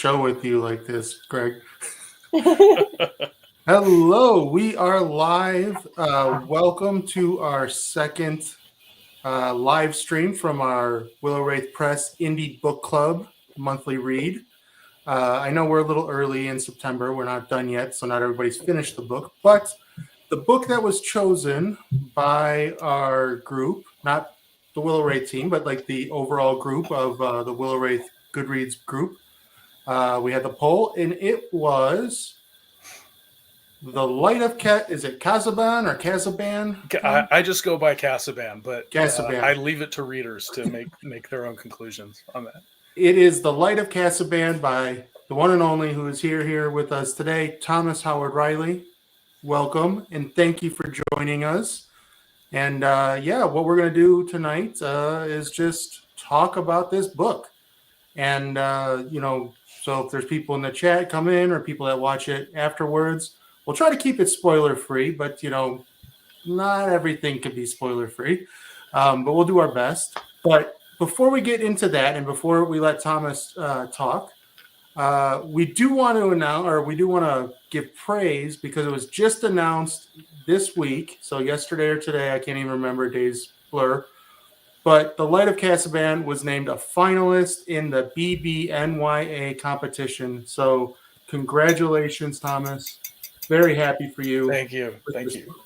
show with you like this, Greg. Hello, we are live. Welcome to our second live stream from our Willow Wraith Press Indie Bookclub monthly read. I know we're a little early in September. We're not done yet, so not everybody's finished the book. But the book that was chosen by our group, not the Willow Wraith team, but like the overall group of the Willow Wraith Goodreads group, we had the poll, and it was The Light of is it Kasaban or Kasaban? I just go by Kasaban, but Kasaban. I leave it to readers to make their own conclusions on that. It is The Light of Kasaban by the one and only who is here with us today, Thomas Howard Riley. Welcome, and thank you for joining us. And what we're going to do tonight is just talk about this book. And, so if there's people in the chat come in or people that watch it afterwards, we'll try to keep it spoiler-free, but, not everything can be spoiler-free. But we'll do our best. But before we get into that and before we let Thomas talk, we do want to give praise because it was just announced this week. So yesterday or today, I can't even remember, days blur. But The Light of Kasaban was named a finalist in the BBNYA competition. So congratulations, Thomas. Very happy for you. Thank you. Thank you. Book.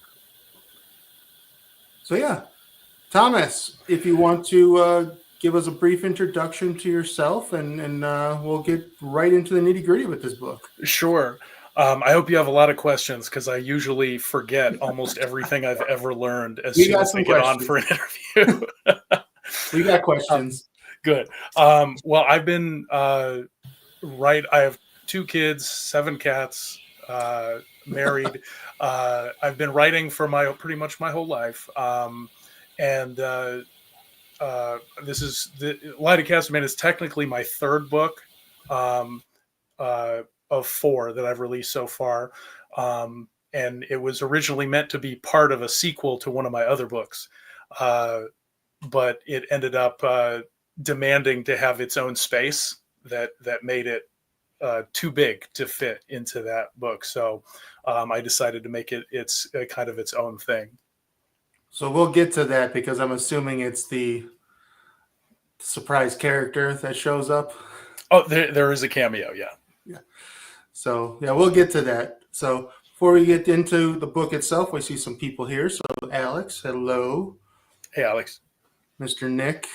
So yeah, Thomas, if you want to give us a brief introduction to yourself, and we'll get right into the nitty-gritty with this book. Sure. I hope you have a lot of questions because I usually forget almost everything I've ever learned as soon as I get on for an interview. We got questions. Good. Well, I've been I have 2 kids, 7 cats, married. I've been writing for pretty much my whole life. This is the Light of Kasaban is technically my 3rd book of 4 that I've released so far. And it was originally meant to be part of a sequel to one of my other books. But it ended up demanding to have its own space that made it too big to fit into that book. So I decided to make it its kind of its own thing. So we'll get to that because I'm assuming it's the surprise character that shows up. Oh, there is a cameo, yeah. So, we'll get to that. So before we get into the book itself, we see some people here. So Alex, hello. Hey, Alex. Mr. Nick.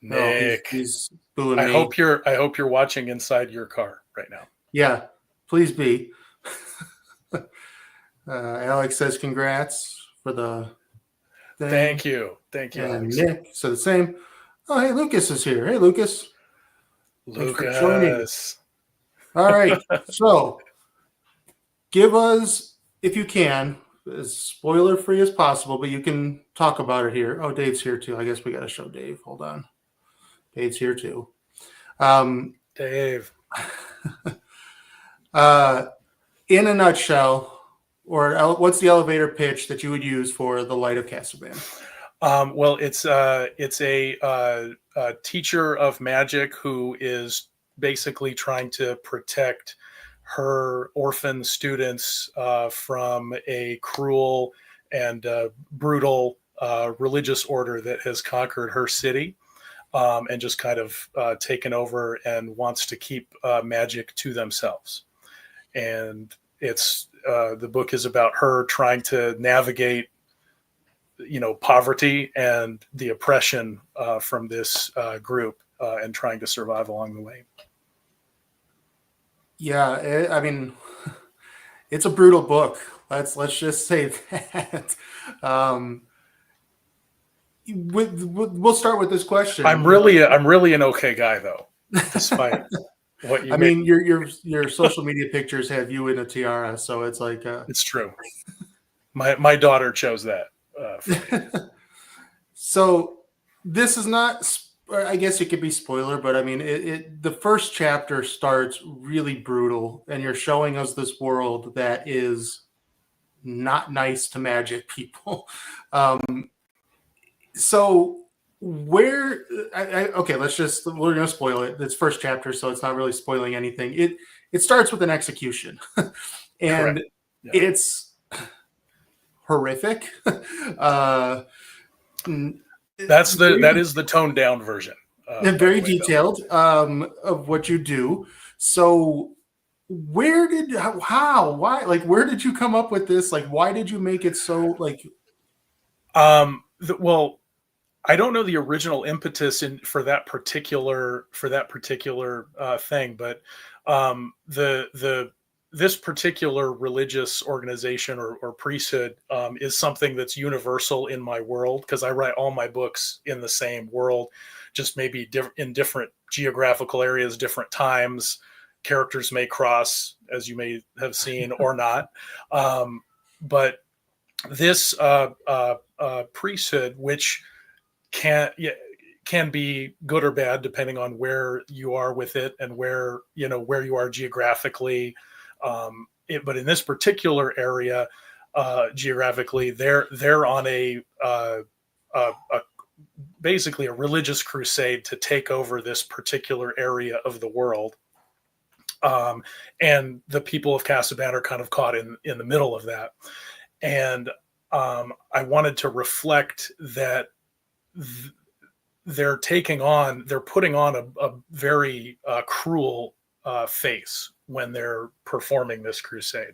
Nick. He's booing I me. hope you're watching inside your car right now. Yeah, please be. Alex says congrats for the thing. Thank you. And Alex. Nick said the same. Oh, hey, Lucas is here. Hey, Lucas. Thanks for joining. All right. So give us, if you can, as spoiler-free as possible, but you can talk about it here. Oh, Dave's here too. I guess we got to show Dave. Hold on. Dave's here too. Dave. In a nutshell, or what's the elevator pitch that you would use for The Light of Kasaban? Well, it's a teacher of magic who is basically trying to protect her orphan students from a cruel and brutal religious order that has conquered her city and just kind of taken over and wants to keep magic to themselves. And it's the book is about her trying to navigate poverty and the oppression from this group and trying to survive along the way. Yeah, I mean, it's a brutal book. Let's just say that. We'll start with this question. I'm really an okay guy though, despite what you. I mean, your social media pictures have you in a tiara, so it's like. It's true. My daughter chose that. So this is not. I guess it could be spoiler, but I mean, the first chapter starts really brutal, and you're showing us this world that is not nice to magic people. So where okay, we're gonna spoil it. It's first chapter, so it's not really spoiling anything. It starts with an execution, Correct. and Yeah. it's horrific. uh, That very is the toned down version, by the very way, though. detailed of what you do. So where did how why like where did you come up with this? Like why did you make it so like Well, I don't know the original impetus for that particular thing, but the this particular religious organization or priesthood is something that's universal in my world because I write all my books in the same world, just maybe in different geographical areas, different times. Characters may cross, as you may have seen, or not. But this priesthood, which can yeah, can be good or bad depending on where you are with it and where you are geographically. But in this particular area, geographically, they're on a basically a religious crusade to take over this particular area of the world. Um, and the people of Kasaban are kind of caught in the middle of that. And I wanted to reflect that th- they're putting on a very cruel face when they're performing this crusade.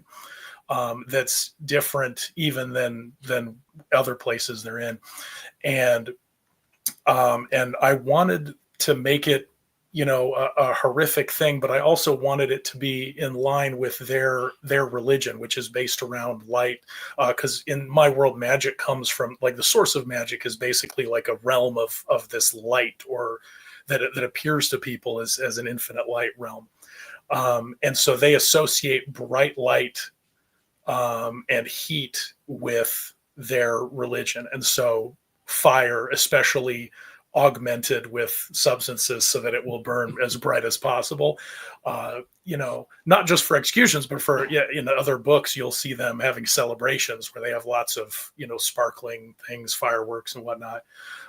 That's different even than other places they're in, and I wanted to make it, a horrific thing, but I also wanted it to be in line with their religion, which is based around light. Because in my world, magic comes from, like, the source of magic is basically like a realm of this light, or that appears to people as an infinite light realm. And so they associate bright light and heat with their religion, and so fire, especially augmented with substances so that it will burn as bright as possible. Not just for executions, but for, yeah, in the other books, you'll see them having celebrations where they have lots of, sparkling things, fireworks and whatnot.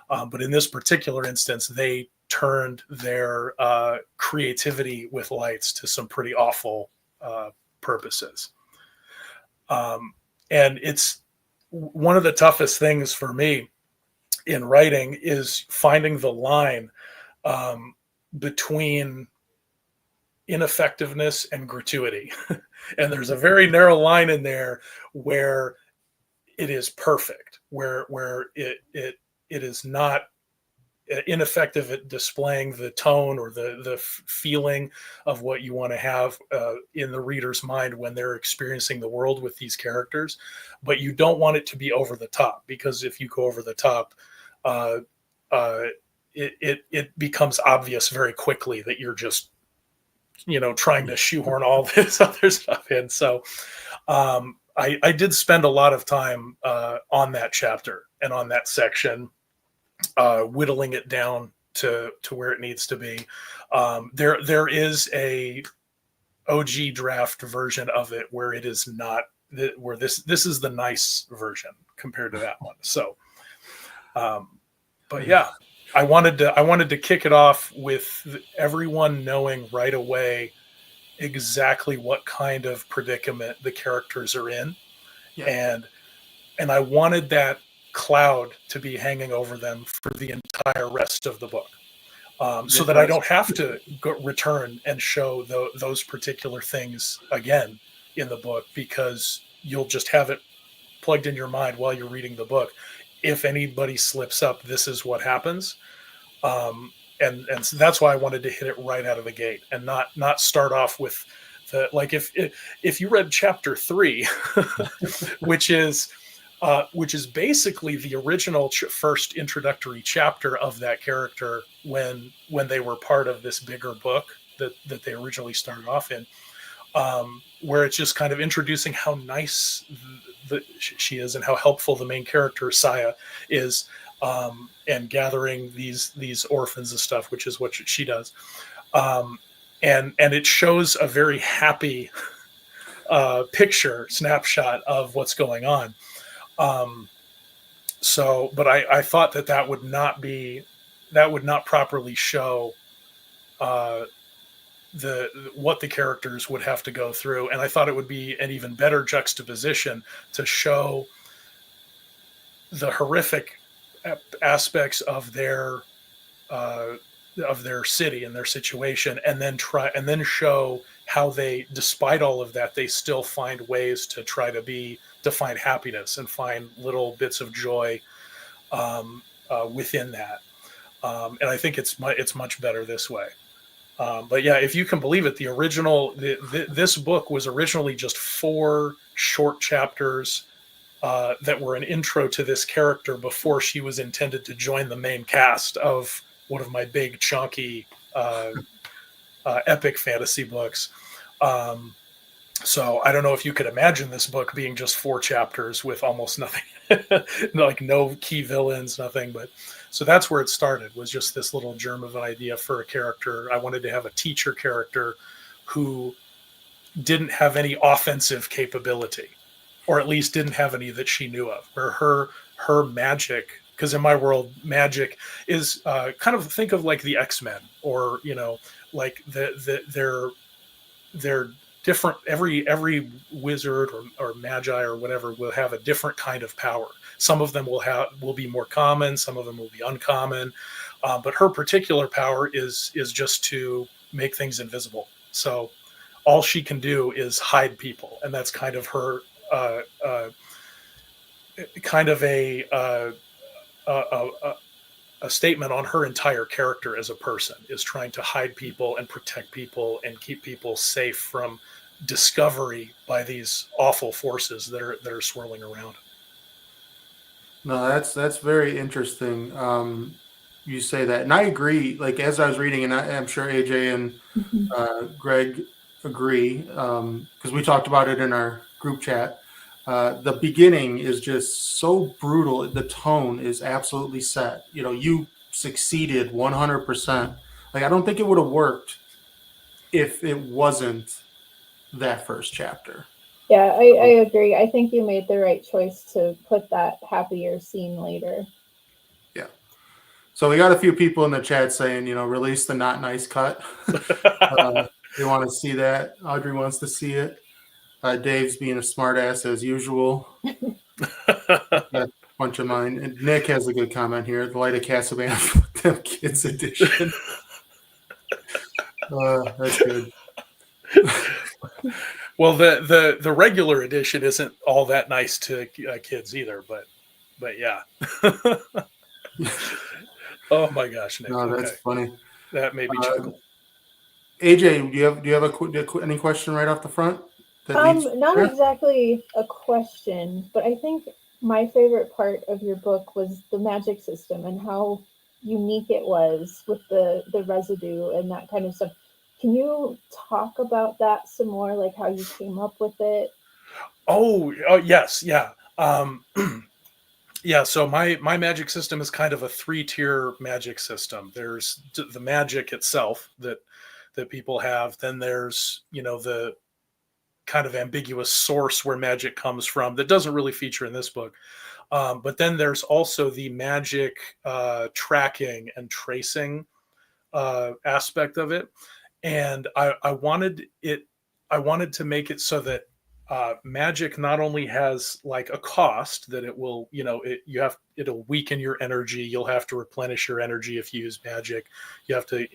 But in this particular instance, they turned their creativity with lights to some pretty awful purposes. And it's one of the toughest things for me in writing is finding the line um, between ineffectiveness and gratuity. And there's a very narrow line in there where it is perfect, where it is not ineffective at displaying the tone or the feeling of what you want to have in the reader's mind when they're experiencing the world with these characters, but you don't want it to be over the top, because if you go over the top, uh, uh, it becomes obvious very quickly that you're just, trying to shoehorn all this other stuff in. So I did spend a lot of time on that chapter and on that section, whittling it down to where it needs to be. There is a OG draft version of it where it is not, where this is the nice version compared to that one. So, but yeah, I wanted to kick it off with everyone knowing right away exactly what kind of predicament the characters are in, yeah, and I wanted that cloud to be hanging over them for the entire rest of the book, so it that I does. don't have to return and show those particular things again in the book, because you'll just have it plugged in your mind while you're reading the book. If anybody slips up, this is what happens. Um, and so that's why I wanted to hit it right out of the gate and not start off with the, like, if you read chapter 3, which is basically the original first introductory chapter of that character when they were part of this bigger book that they originally started off in, where it's just kind of introducing how nice she is and how helpful the main character Saya is, and gathering these orphans and stuff, which is what she does, and it shows a very happy picture snapshot of what's going on. Um, So, but I thought that would not properly show uh, the what the characters would have to go through, and I thought it would be an even better juxtaposition to show the horrific aspects uh, of their city and their situation, and then show how they, despite all of that, they still find ways to to find happiness and find little bits of joy within that. And I think it's much better this way. But yeah, if you can believe it, this book was originally just 4 short chapters that were an intro to this character before she was intended to join the main cast of one of my big chunky epic fantasy books. So I don't know if you could imagine this book being just 4 chapters with almost nothing, like no key villains, nothing. But so that's where it started, was just this little germ of an idea for a character. I wanted to have a teacher character who didn't have any offensive capability, or at least didn't have any that she knew of, where her magic, because in my world, magic is kind of, think of like the X-Men, or, like they're different. Every wizard or magi or whatever will have a different kind of power. Some of them will be more common, some of them will be uncommon, but her particular power is just to make things invisible. So all she can do is hide people, and that's kind of her kind of a statement on her entire character as a person, is trying to hide people and protect people and keep people safe from discovery by these awful forces that are swirling around. No, that's very interesting. You say that, and I agree. Like, as I was reading, and I'm sure AJ and Mhm. Greg agree, because we talked about it in our group chat. The beginning is just so brutal. The tone is absolutely set. You succeeded 100%. Like, I don't think it would have worked if it wasn't that first chapter. Yeah, I agree. I think you made the right choice to put that happier scene later. Yeah. So we got a few people in the chat saying, release the not nice cut. They want to see that. Audrey wants to see it. Dave's being a smartass as usual. Got a bunch of mine. And Nick has a good comment here. The Light of Kasaban, them kids edition. That's good. Well, the regular edition isn't all that nice to kids either, but yeah. Oh my gosh, Nick. No, that's Okay. funny. That made me chuckle. AJ, do you have any question right off the front? Not exactly a question, but I think my favorite part of your book was the magic system and how unique it was with the residue and that kind of stuff. Can you talk about that some more, like how you came up with it? Oh yes, yeah. Yeah, so my magic system is kind of a 3-tier magic system. There's the magic itself that people have. Then there's, the kind of ambiguous source where magic comes from that doesn't really feature in this book. But then there's also the magic tracking and tracing aspect of it. And I wanted to make it so that magic not only has like a cost, that it will, it'll weaken your energy. You'll have to replenish your energy if you use magic. You have to,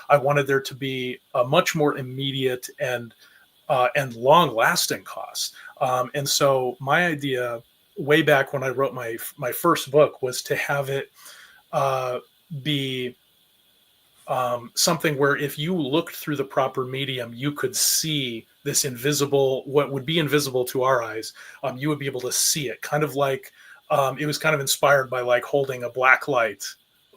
I wanted there to be a much more immediate and long lasting cost. And so my idea way back when I wrote my first book was to have it be something where if you looked through the proper medium, you could see this invisible, what would be invisible to our eyes. You would be able to see it, kind of like it was kind of inspired by like holding a black light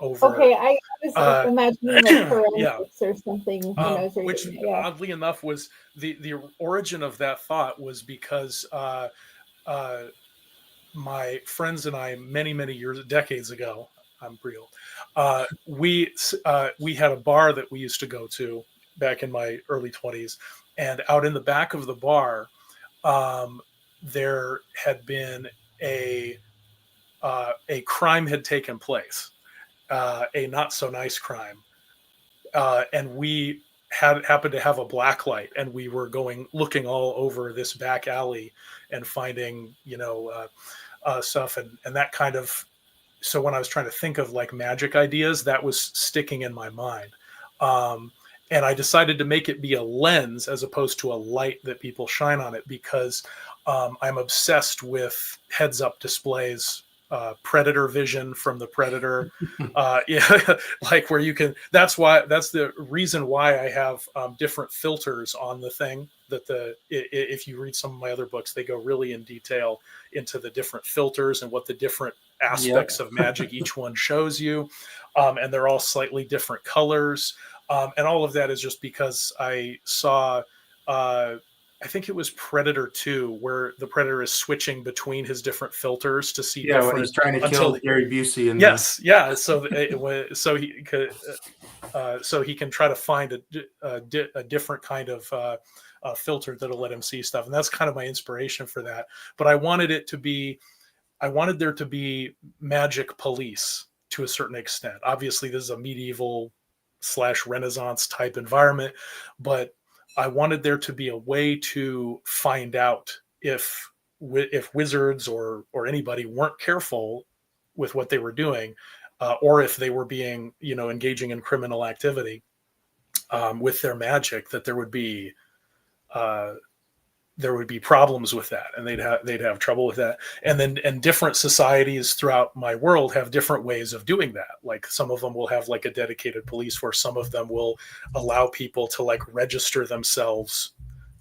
over. Okay, I was imagining like yeah. forensics or something when I was reading Which it. Yeah. oddly enough was the origin of that thought was because my friends and I, many years, decades ago, I'm real. We had a bar that we used to go to back in my early 20s, and out in the back of the bar, there had been a a crime had taken place, a not so nice crime, and we happened to have a black light, and we were looking all over this back alley and finding stuff, and that kind of. So when I was trying to think of like magic ideas, that was sticking in my mind. And I decided to make it be a lens as opposed to a light that people shine on it, because I'm obsessed with heads up displays, predator vision from the predator. Yeah, like where you can, that's the reason why I have different filters on the thing if you read some of my other books, they go really in detail into the different filters and what the different aspects of magic each one shows you. And they're all slightly different colors. And all of that is just because I saw, I think it was Predator 2, where the Predator is switching between his different filters to see different. When he's trying to kill Gary Busey. So he can try to find a different kind of filter that'll let him see stuff, and that's kind of my inspiration for that. But I wanted there to be magic police to a certain extent. Obviously, this is a medieval / Renaissance type environment, but I wanted there to be a way to find out if wizards or anybody weren't careful with what they were doing, or if they were being, engaging in criminal activity with their magic, that there would be problems with that, and they'd have trouble with that. And different societies throughout my world have different ways of doing that. Like some of them will have like a dedicated police force. Some of them will allow people to like register themselves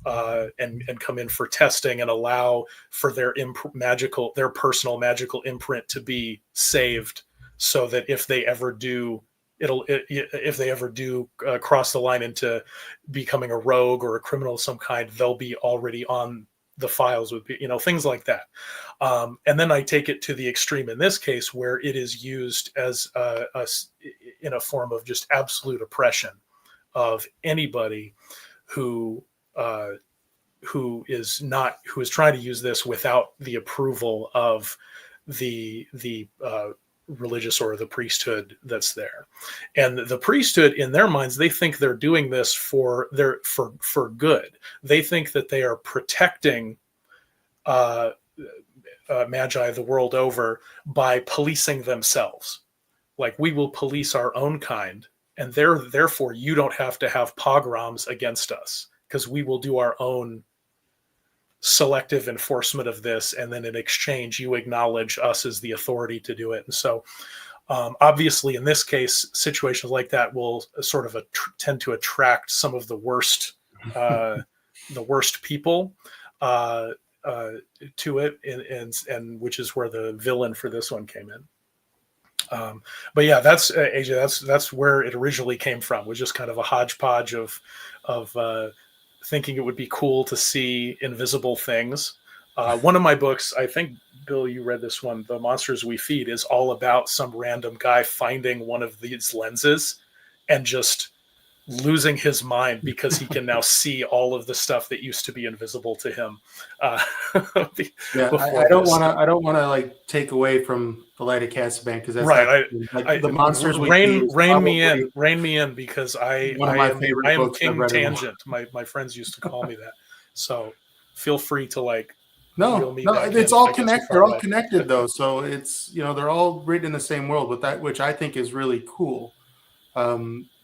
and come in for testing, and allow for their personal magical imprint to be saved, so that if they ever do cross the line into becoming a rogue or a criminal of some kind, they'll be already on the files with, things like that. And then I take it to the extreme in this case, where it is used as in a form of just absolute oppression of anybody who is trying to use this without the approval of the religious or the priesthood that's there. And the priesthood, in their minds, they think they're doing this for good. They think that they are protecting magi the world over by policing themselves. Like, we will police our own kind, and therefore you don't have to have pogroms against us, because we will do our own selective enforcement of this, and then in exchange you acknowledge us as the authority to do it. And so obviously in this case, situations like that will sort of tend to attract some of the worst people to it, and which is where the villain for this one came in. But yeah, that's AJ, that's where it originally came from, was just kind of a hodgepodge of thinking it would be cool to see invisible things. One of my books, I think, Bill, you read this one, The Monsters We Feed, is all about some random guy finding one of these lenses and just losing his mind because he can now see all of the stuff that used to be invisible to him. I don't want to like take away from the Light of Kasaban, because that's right. The Monsters We Rein Feed me in, because I am King Tangent. My friends used to call me that. So feel free to like. No, it's all connected. They're all connected though. So it's, they're all written in the same world, with that, which I think is really cool.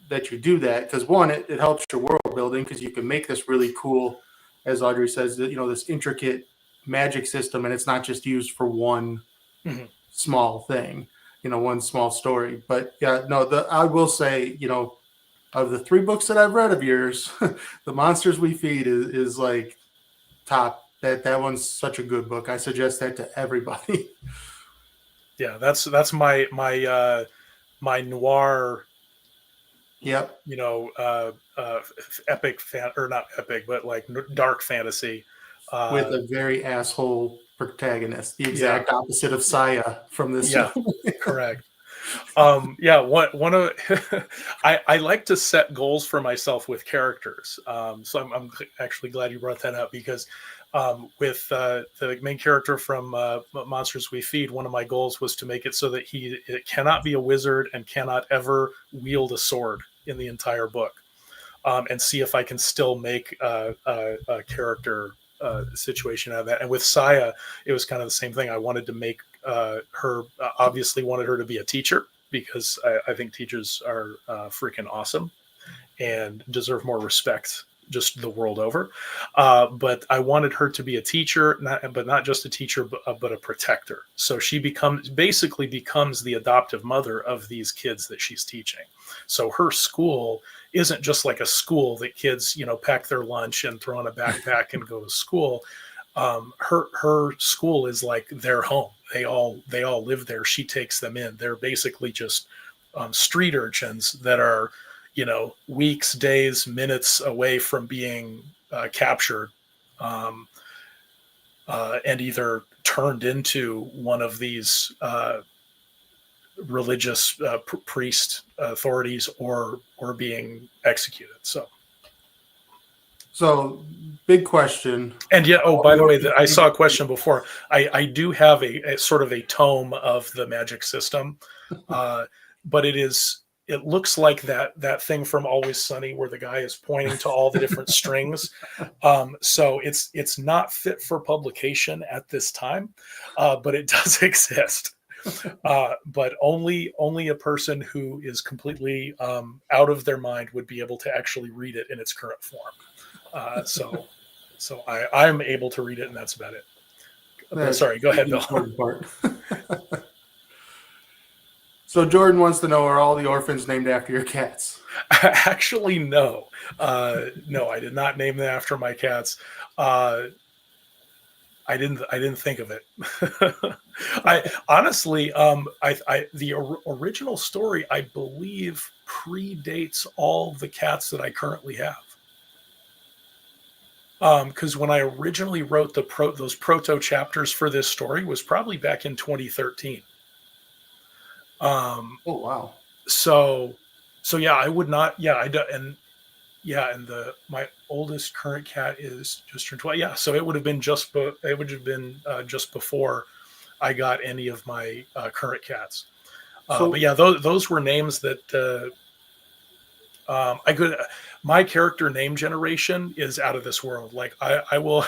That you do that, because one, it helps your world building, because you can make this really cool, as Audrey says, that this intricate magic system, and it's not just used for one small thing, one small story. But yeah, no, I will say, of the 3 books that I've read of yours, The Monsters We Feed is like top. That one's such a good book. I suggest that to everybody. Yeah, that's my noir. Yep. Epic or not epic, but like dark fantasy with a very asshole protagonist, the exact opposite of Saya from this. Yeah, correct. Yeah, one of I like to set goals for myself with characters. So I'm actually glad you brought that up because with the main character from Monsters We Feed, one of my goals was to make it so that it cannot be a wizard and cannot ever wield a sword in the entire book, and see if I can still make a character situation out of that. And with Saya, it was kind of the same thing. I wanted to make her obviously wanted her to be a teacher because I think teachers are freaking awesome and deserve more respect just the world over. But I wanted her to be a teacher, but not just a teacher, but a protector. So she basically becomes the adoptive mother of these kids that she's teaching. So her school isn't just like a school that kids, pack their lunch and throw in a backpack and go to school. Her school is like their home. They all live there. She takes them in. They're basically just street urchins that are, weeks, days, minutes away from being captured, and either turned into one of these religious priest authorities or being executed. So, big question. And yeah, by the way, I saw a question before. I do have a sort of a tome of the magic system, but it looks like that thing from Always Sunny where the guy is pointing to all the different strings. So it's not fit for publication at this time, but it does exist. But only a person who is completely out of their mind would be able to actually read it in its current form. So I'm able to read it, and that's about it. Sorry, go ahead, Bill. So Jordan wants to know, are all the orphans named after your cats? Actually, no. No, I did not name them after my cats. I didn't think of it. I honestly, the original story, I believe, predates all the cats that I currently have. Because when I originally wrote those proto chapters for this story was probably back in 2013. Oh wow. So yeah, I would not. Yeah, I do, and my oldest current cat is just turned 12. Yeah, so it would have been just before I got any of my current cats. But yeah, those were names that I could. My character name generation is out of this world. Like I will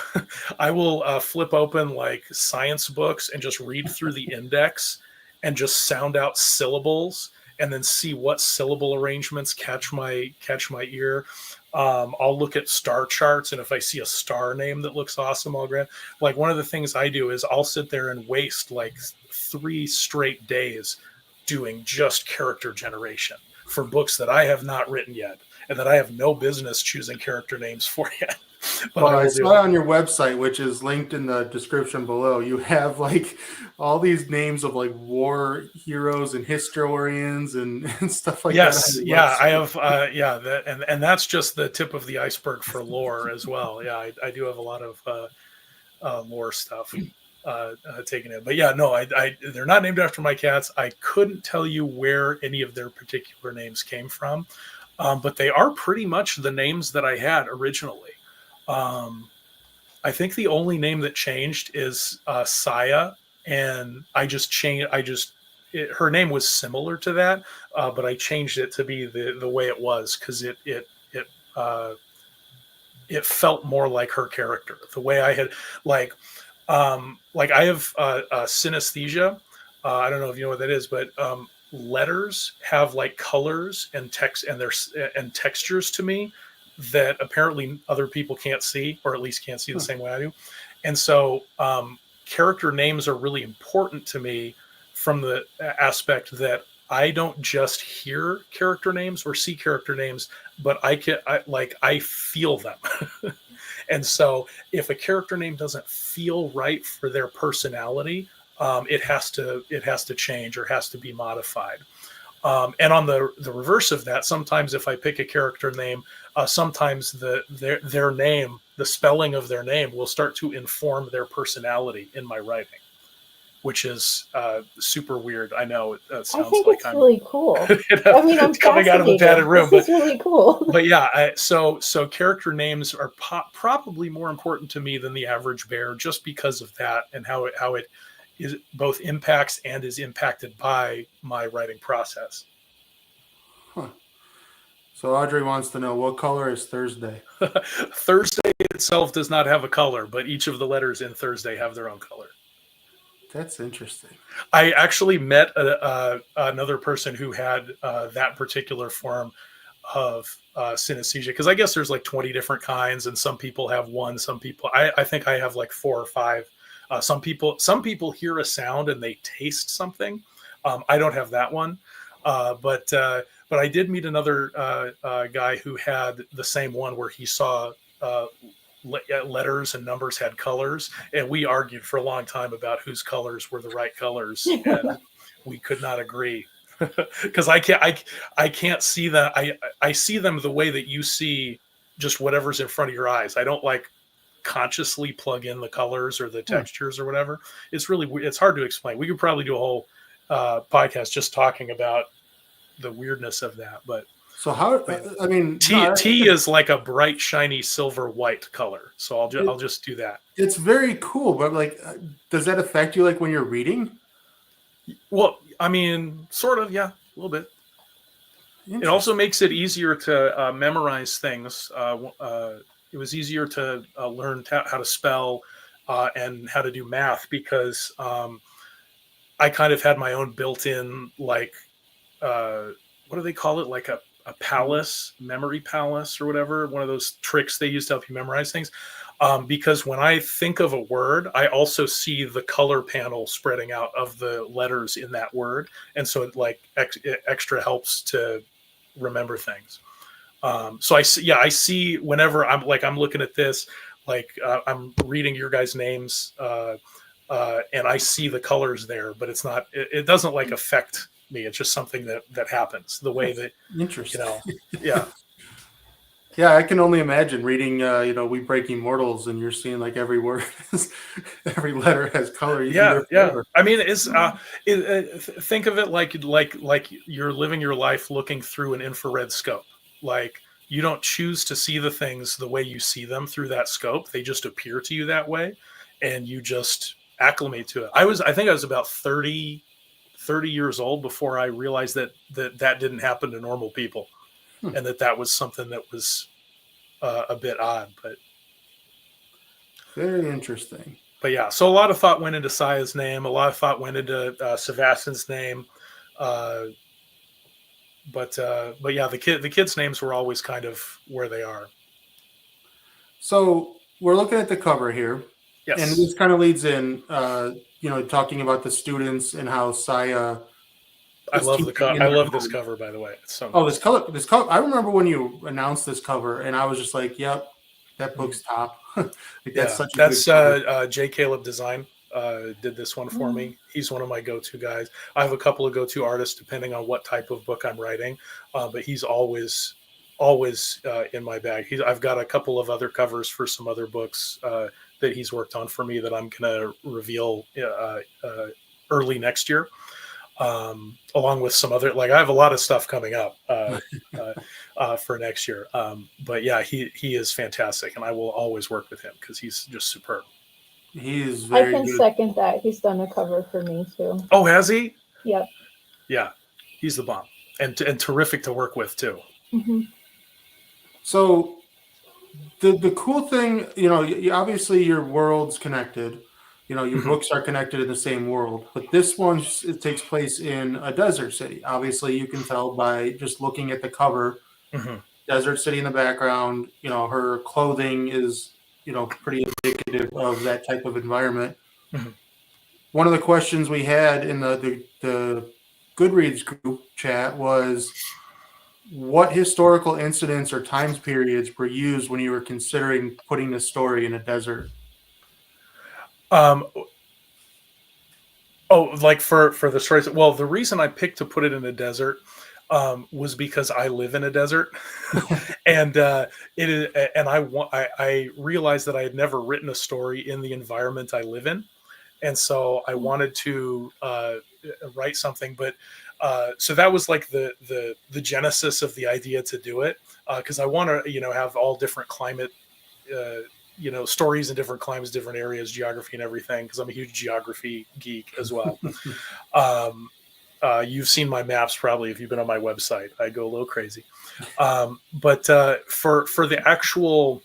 I will flip open like science books and just read through the index and just sound out syllables and then see what syllable arrangements catch my ear. I'll look at star charts, and if I see a star name that looks awesome, I'll grab. Like one of the things I do is I'll sit there and waste like 3 straight days doing just character generation for books that I have not written yet and that I have no business choosing character names for yet. But well, I saw on your website, which is linked in the description below, you have like all these names of like war heroes and historians and stuff like that. Yes, yeah, I have. And that's just the tip of the iceberg for lore as well. Yeah, I do have a lot of lore stuff taken in. But yeah, no, they're not named after my cats. I couldn't tell you where any of their particular names came from, but they are pretty much the names that I had originally. I think the only name that changed is Saya, and I just changed. Her name was similar to that, but I changed it to be the way it was because it felt more like her character. The way I had like I have synesthesia. I don't know if you know what that is, but letters have like colors and text and textures to me that apparently other people can't see, or at least can't see the same way I do. And so character names are really important to me from the aspect that I don't just hear character names or see character names, but I feel them. And so if a character name doesn't feel right for their personality, it has to change or has to be modified. And on the reverse of that, sometimes if I pick a character name, sometimes their name, the spelling of their name will start to inform their personality in my writing. which is super weird. I know it I sounds think like it's I'm really cool. I mean, I'm coming out of a fascinated. padded room, This is really cool. but yeah, so character names are probably more important to me than the average bear, just because of that and how it is both impacts and is impacted by my writing process. Huh. So Audrey wants to know, what color is Thursday? Thursday itself does not have a color, but each of the letters in Thursday have their own color. That's interesting. I actually met another person who had that particular form of synesthesia, because I guess there's like 20 different kinds, and some people have one. Some people, I think I have like 4 or 5. Some people hear a sound and they taste something. I don't have that one, but I did meet another guy who had the same one, where he saw letters and numbers had colors, and we argued for a long time about whose colors were the right colors, and we could not agree. Because I can't see that. I see them the way that you see just whatever's in front of your eyes. I don't like consciously plug in the colors or the textures or whatever. It's hard to explain. We could probably do a whole podcast just talking about the weirdness of that. But So how? I mean, T is like a bright, shiny silver white color. So I'll just do that. It's very cool, but like, does that affect you like when you're reading? Well, I mean, sort of, yeah, a little bit. It also makes it easier to memorize things. It was easier to learn how to spell and how to do math, because I kind of had my own built-in, like, what do they call it? Like a palace, memory palace or whatever. One of those tricks they use to help you memorize things. Because when I think of a word, I also see the color panel spreading out of the letters in that word. And so it like extra helps to remember things. So I see whenever I'm looking at this, like I'm reading your guys' names and I see the colors there, but it doesn't like affect me. It's just something that happens the way that, interesting. Yeah. Yeah, I can only imagine reading, We Break Immortals, and you're seeing like every word, every letter has color. Yeah. I mean, think of it like you're living your life looking through an infrared scope. Like, you don't choose to see the things the way you see them through that scope. They just appear to you that way, and you just acclimate to it. I think I was about 30 years old before I realized that didn't happen to normal people. And that was something that was a bit odd, but very interesting. But yeah, so a lot of thought went into Saya's name. A lot of thought went into Sebastian's name. But yeah, the kids' names were always kind of where they are. So we're looking at the cover here, yes, and this kind of leads in, talking about the students and how Saya. I love the cover. I love this cover, by the way. It's so nice. This color. I remember when you announced this cover, and I was just like, "Yep, that book's top." That's J. Caleb Design did this one for me. He's one of my go-to guys. I have a couple of go-to artists depending on what type of book I'm writing, but he's always in my bag. I've got a couple of other covers for some other books that he's worked on for me that I'm gonna reveal early next year. Along with some other, like, I have a lot of stuff coming up for next year. But yeah, he is fantastic, and I will always work with him because he's just superb. He is very I can second that. He's done a cover for me too. Oh, has he? Yep. Yeah, he's the bomb, and terrific to work with too. Mm-hmm. So the cool thing, obviously your world's connected. Your books are connected in the same world, but this one, it takes place in a desert city. Obviously, you can tell by just looking at the cover. Desert city in the background. Her clothing is, pretty indicative of that type of environment. One of the questions we had in the Goodreads group chat was, what historical incidents or time periods were used when you were considering putting the story in a desert? Like for the stories. Well, the reason I picked to put it in a desert was because I live in a desert, and I realized that I had never written a story in the environment I live in, And so I wanted to write something, but so that was like the genesis of the idea to do it, because I want to have all different climate, stories in different climates, different areas, geography and everything, because I'm a huge geography geek as well. You've seen my maps probably if you've been on my website. I go a little crazy, but for the actual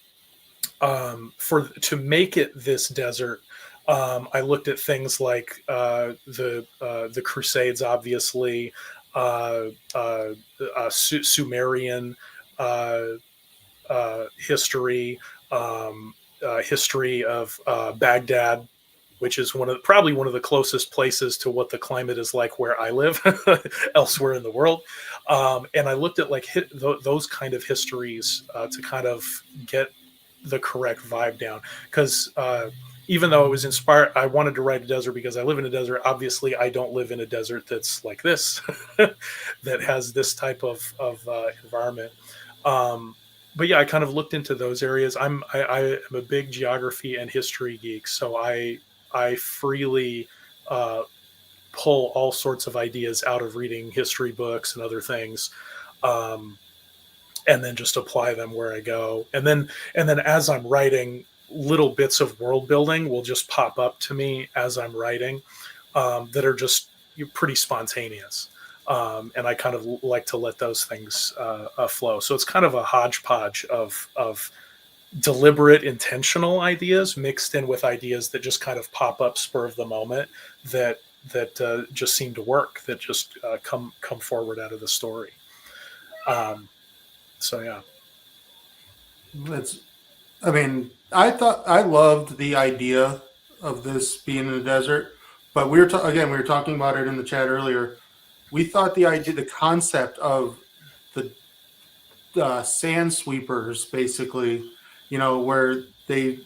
to make it this desert, I looked at things like the Crusades, obviously, Sumerian uh, history, history of Baghdad, which is probably one of the closest places to what the climate is like where I live, elsewhere in the world. And I looked at like those kind of histories to kind of get the correct vibe down, because even though it was inspired, I wanted to write a desert because I live in a desert. Obviously, I don't live in a desert that's like this, that has this type of environment. But yeah, I kind of looked into those areas. I am a big geography and history geek, so I freely pull all sorts of ideas out of reading history books and other things, and then just apply them where I go. And then as I'm writing, little bits of world building will just pop up to me as I'm writing, that are just pretty spontaneous. And I kind of like to let those things flow. So it's kind of a hodgepodge of deliberate, intentional ideas mixed in with ideas that just kind of pop up spur of the moment, that just seem to work, that just come forward out of the story. So yeah. I loved the idea of this being in the desert, but we were talking about it in the chat earlier. We thought the concept of the sand sweepers, basically, where they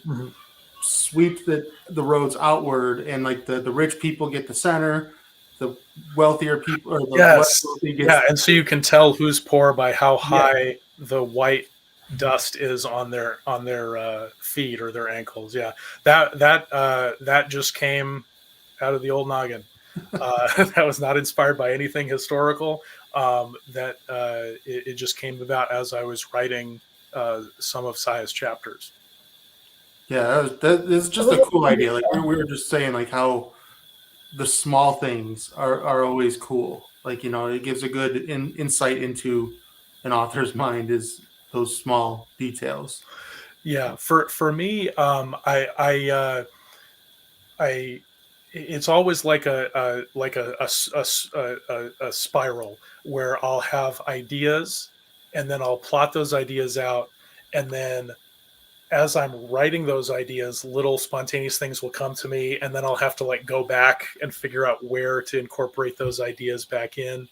sweep the roads outward, and like the rich people get the center, the wealthier people, or the less Yes. wealthy gets. Yeah, and so you can tell who's poor by how high the white dust is on their feet or their ankles. Yeah, that just came out of the old noggin. That was not inspired by anything historical. It just came about as I was writing some of Saya's chapters. Yeah, it's just a cool idea. Like we were just saying, like how the small things are always cool. Like, it gives a good insight into an author's mind, is those small details. Yeah, for me, I it's always like a spiral where I'll have ideas, and then I'll plot those ideas out, and then as I'm writing those ideas, little spontaneous things will come to me, and then I'll have to like go back and figure out where to incorporate those ideas back in.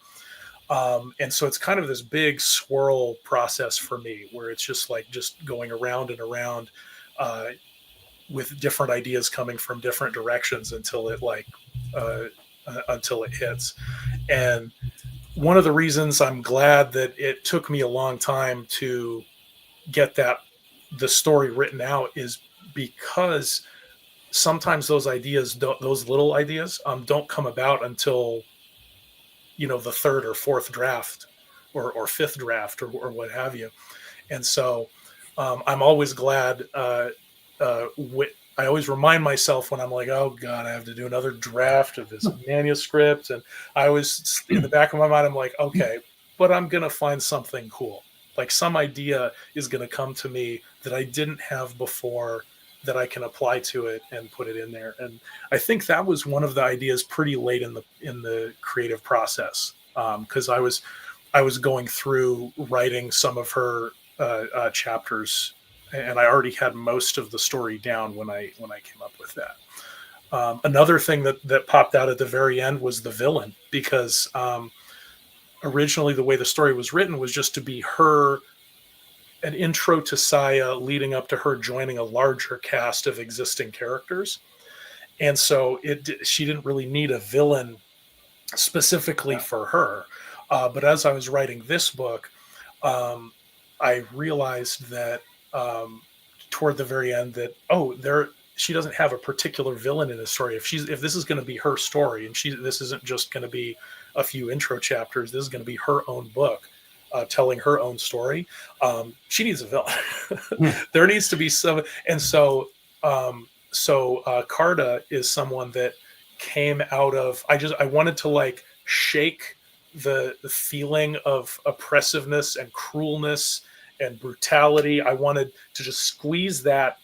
And so it's kind of this big swirl process for me, where it's just going around and around, uh, with different ideas coming from different directions until it hits. And one of the reasons I'm glad that it took me a long time to get the story written out is because sometimes those little ideas don't come about until the third or fourth draft, or fifth draft, or what have you. And so I'm always glad. I always remind myself when I'm like, oh God, I have to do another draft of this manuscript. And I always, in the back of my mind, I'm like, okay, but I'm going to find something cool. Like some idea is going to come to me that I didn't have before, that I can apply to it and put it in there. And I think that was one of the ideas pretty late in the creative process. Cause I was going through writing some of her chapters, and I already had most of the story down when I came up with that. Another thing that popped out at the very end was the villain, because originally the way the story was written was just to be an intro to Saya leading up to her joining a larger cast of existing characters. And so she didn't really need a villain specifically for her. But as I was writing this book, I realized that toward the very end that, she doesn't have a particular villain in the story. If this is going to be her story, and this isn't just going to be a few intro chapters, this is going to be her own book, telling her own story. She needs a villain. There needs to be some, and so Carta is someone that came out of. I wanted to like shake the feeling of oppressiveness and cruelness and brutality. I wanted to just squeeze that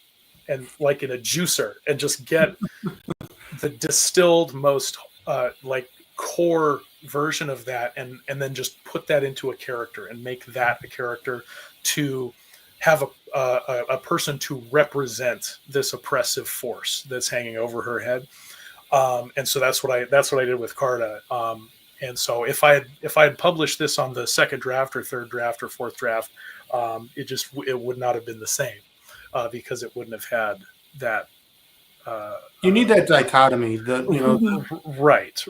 and like in a juicer and just get the distilled most like core version of that, and then just put that into a character and make that a character to have a person to represent this oppressive force that's hanging over her head. And so that's what I did with Carta. And so if I had published this on the second draft or third draft or fourth draft, it would not have been the same, because it wouldn't have had that. You need that dichotomy. Right.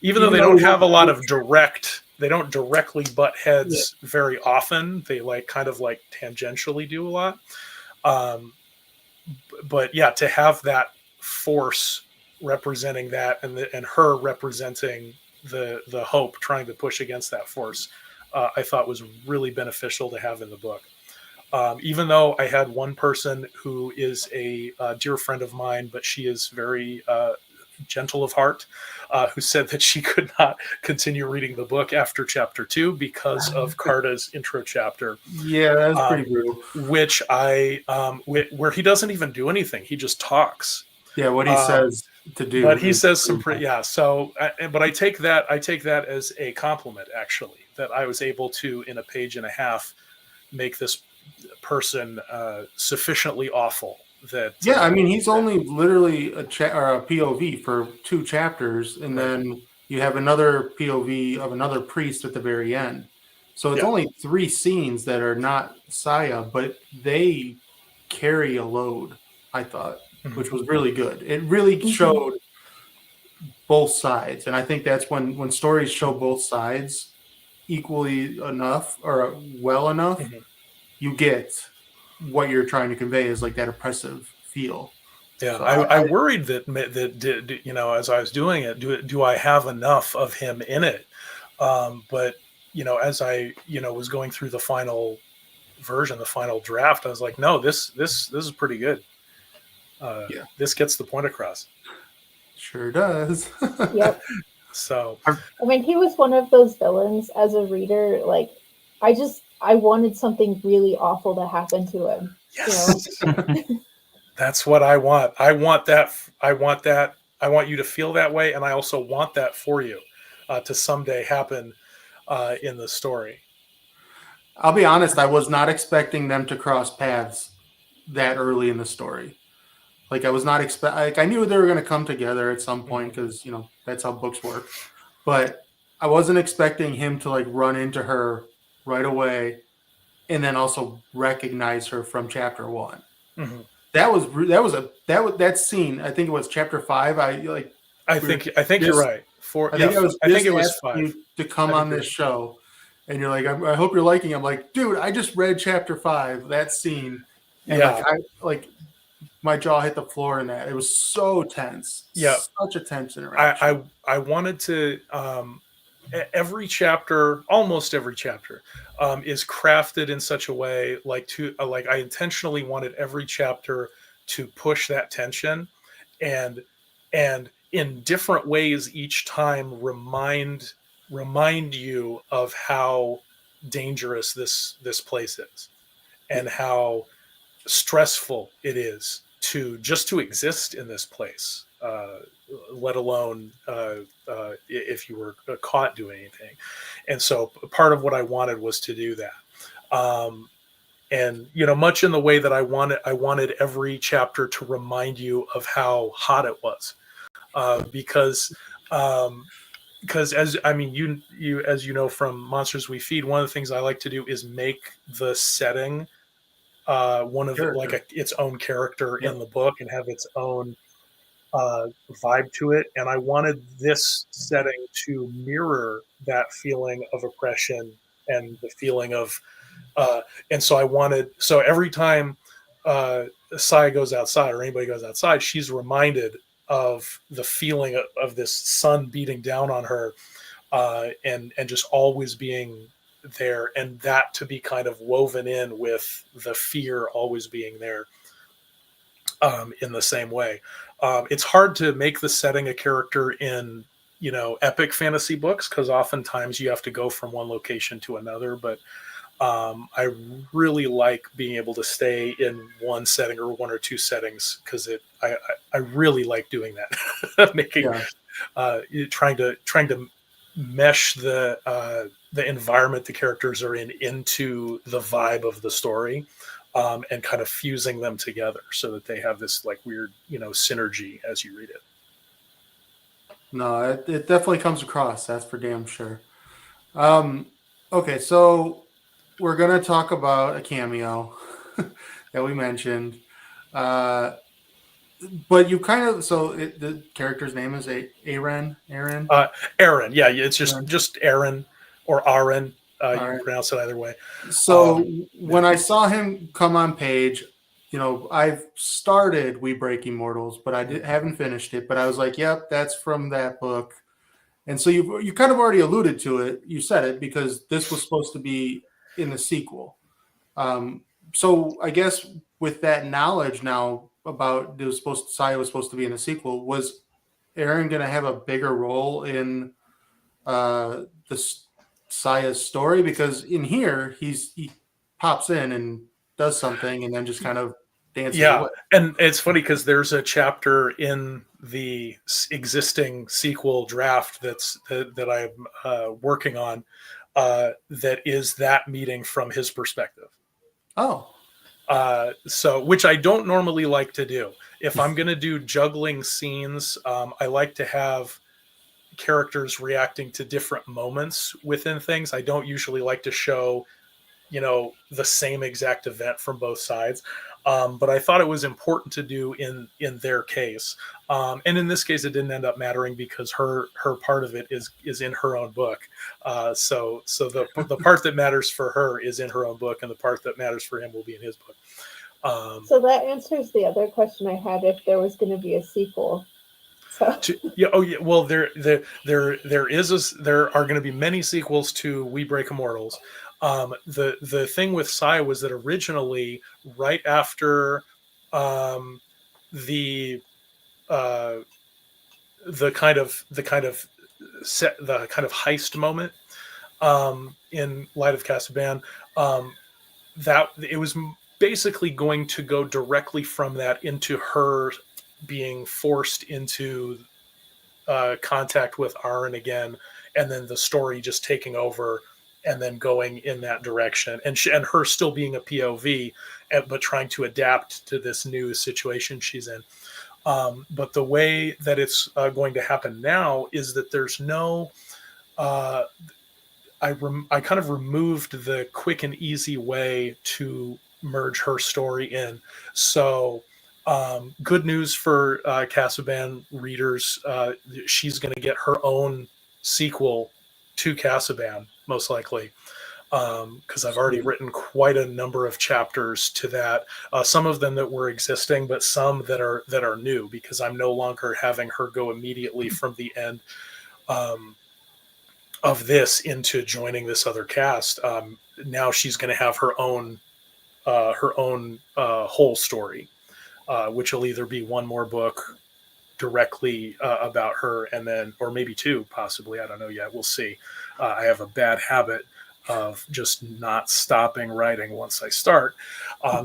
Even though they don't have a lot of they don't directly butt heads very often. They like kind of like tangentially do a lot. But yeah, to have that force representing that, and her representing the hope trying to push against that force, I thought was really beneficial to have in the book. Even though I had one person who is a dear friend of mine, but she is very gentle of heart, who said that she could not continue reading the book after chapter 2 because of Carta's intro chapter. Yeah, that's pretty brutal. Which where he doesn't even do anything; he just talks. Yeah, what he says to do. But he says some pretty, So, but I take that as a compliment, actually, that I was able to, in a page and a half, make this person sufficiently awful that. Yeah, I mean, he's only literally a POV for 2 chapters, and then you have another POV of another priest at the very end. So it's only 3 scenes that are not Saya, but they carry a load, I thought, which was really good. It really showed both sides, and I think that's when stories show both sides equally enough or well enough, you get what you're trying to convey is like that oppressive feel. Yeah, so I worried that as I was doing it, do I have enough of him in it? But as I was going through the final version, the final draft, I was like, no, this is pretty good. This gets the point across. Sure does. Yep. So I mean, he was one of those villains as a reader. Like, I wanted something really awful to happen to him. Yes. That's what I want. I want that. I want you to feel that way, and I also want that for you to someday happen in the story. I'll be honest, I was not expecting them to cross paths that early in the story. Like, I was not I knew they were going to come together at some point because, that's how books work. But I wasn't expecting him to like run into her right away and then also recognize her from chapter 1. Mm-hmm. That scene, I think it was chapter 5. I think you're right. I think it was 5 to come on this right. show, and you're like, I hope you're liking it. I'm like, dude, I just read chapter 5, that scene, and my jaw hit the floor in that. It was so tense. Yeah, such a tense interaction. I wanted to. Almost every chapter, is crafted in such a way, like I intentionally wanted every chapter to push that tension, and in different ways each time remind you of how dangerous this place is, and how stressful it is to exist in this place, let alone if you were caught doing anything. And so part of what I wanted was to do that. And much in the way that I wanted every chapter to remind you of how hot it was, because as you know from Monsters We Feed, one of the things I like to do is make the setting its own character in the book and have its own vibe to it. And I wanted this setting to mirror that feeling of oppression and the feeling of and so every time Saya goes outside, or anybody goes outside, she's reminded of the feeling of this sun beating down on her, and just always being there, and that to be kind of woven in with the fear always being there, in the same way. It's hard to make the setting a character in, epic fantasy books, because oftentimes you have to go from one location to another. But I really like being able to stay in one setting or one or two settings, because I really like doing that. Making trying to mesh the environment the characters are in into the vibe of the story, and kind of fusing them together so that they have this like weird, synergy as you read it. No, it definitely comes across. That's for damn sure. Okay, so we're gonna talk about a cameo that we mentioned, but you kind of the character's name is Aaron. Aaron. Aaron, yeah, it's Aaron. just Aaron or Aaron. You Aaron. can pronounce it either way. So when I saw him come on page, I've started We Break Immortals, but haven't finished it. But I was like, yep, that's from that book. And so you kind of already alluded to it. You said it because this was supposed to be in the sequel. So I guess with that knowledge now about Saya was supposed to be in the sequel, was Aaron going to have a bigger role in Saya's story? Because in here he pops in and does something and then just kind of dances away. And it's funny because there's a chapter in the existing sequel draft that I'm working on, that is that meeting from his perspective. Oh. So which I don't normally like to do. If I'm going to do juggling scenes, I like to have characters reacting to different moments within things. I don't usually like to show, the same exact event from both sides. But I thought it was important to do in their case. And in this case, it didn't end up mattering because her part of it is in her own book. So the part that matters for her is in her own book, and the part that matters for him will be in his book. So that answers the other question I had, if there was going to be a sequel. Well, there are going to be many sequels to We Break Immortals. The thing with Saya was that originally, right after the kind of heist moment in Light of Kasaban, that it was basically going to go directly from that into her being forced into contact with Aaron again, and then the story just taking over and then going in that direction, and her still being a POV, but trying to adapt to this new situation she's in. But the way that it's going to happen now is that there's no I kind of removed the quick and easy way to merge her story in. So good news for Kasaban readers. She's going to get her own sequel to Kasaban, most likely, because I've already written quite a number of chapters to that. Some of them that were existing, but some that are new, because I'm no longer having her go immediately from the end of this into joining this other cast. Now she's going to have her own whole story, which will either be one more book directly about her, and then, or maybe two, possibly. I don't know yet. We'll see. I have a bad habit of just not stopping writing once I start.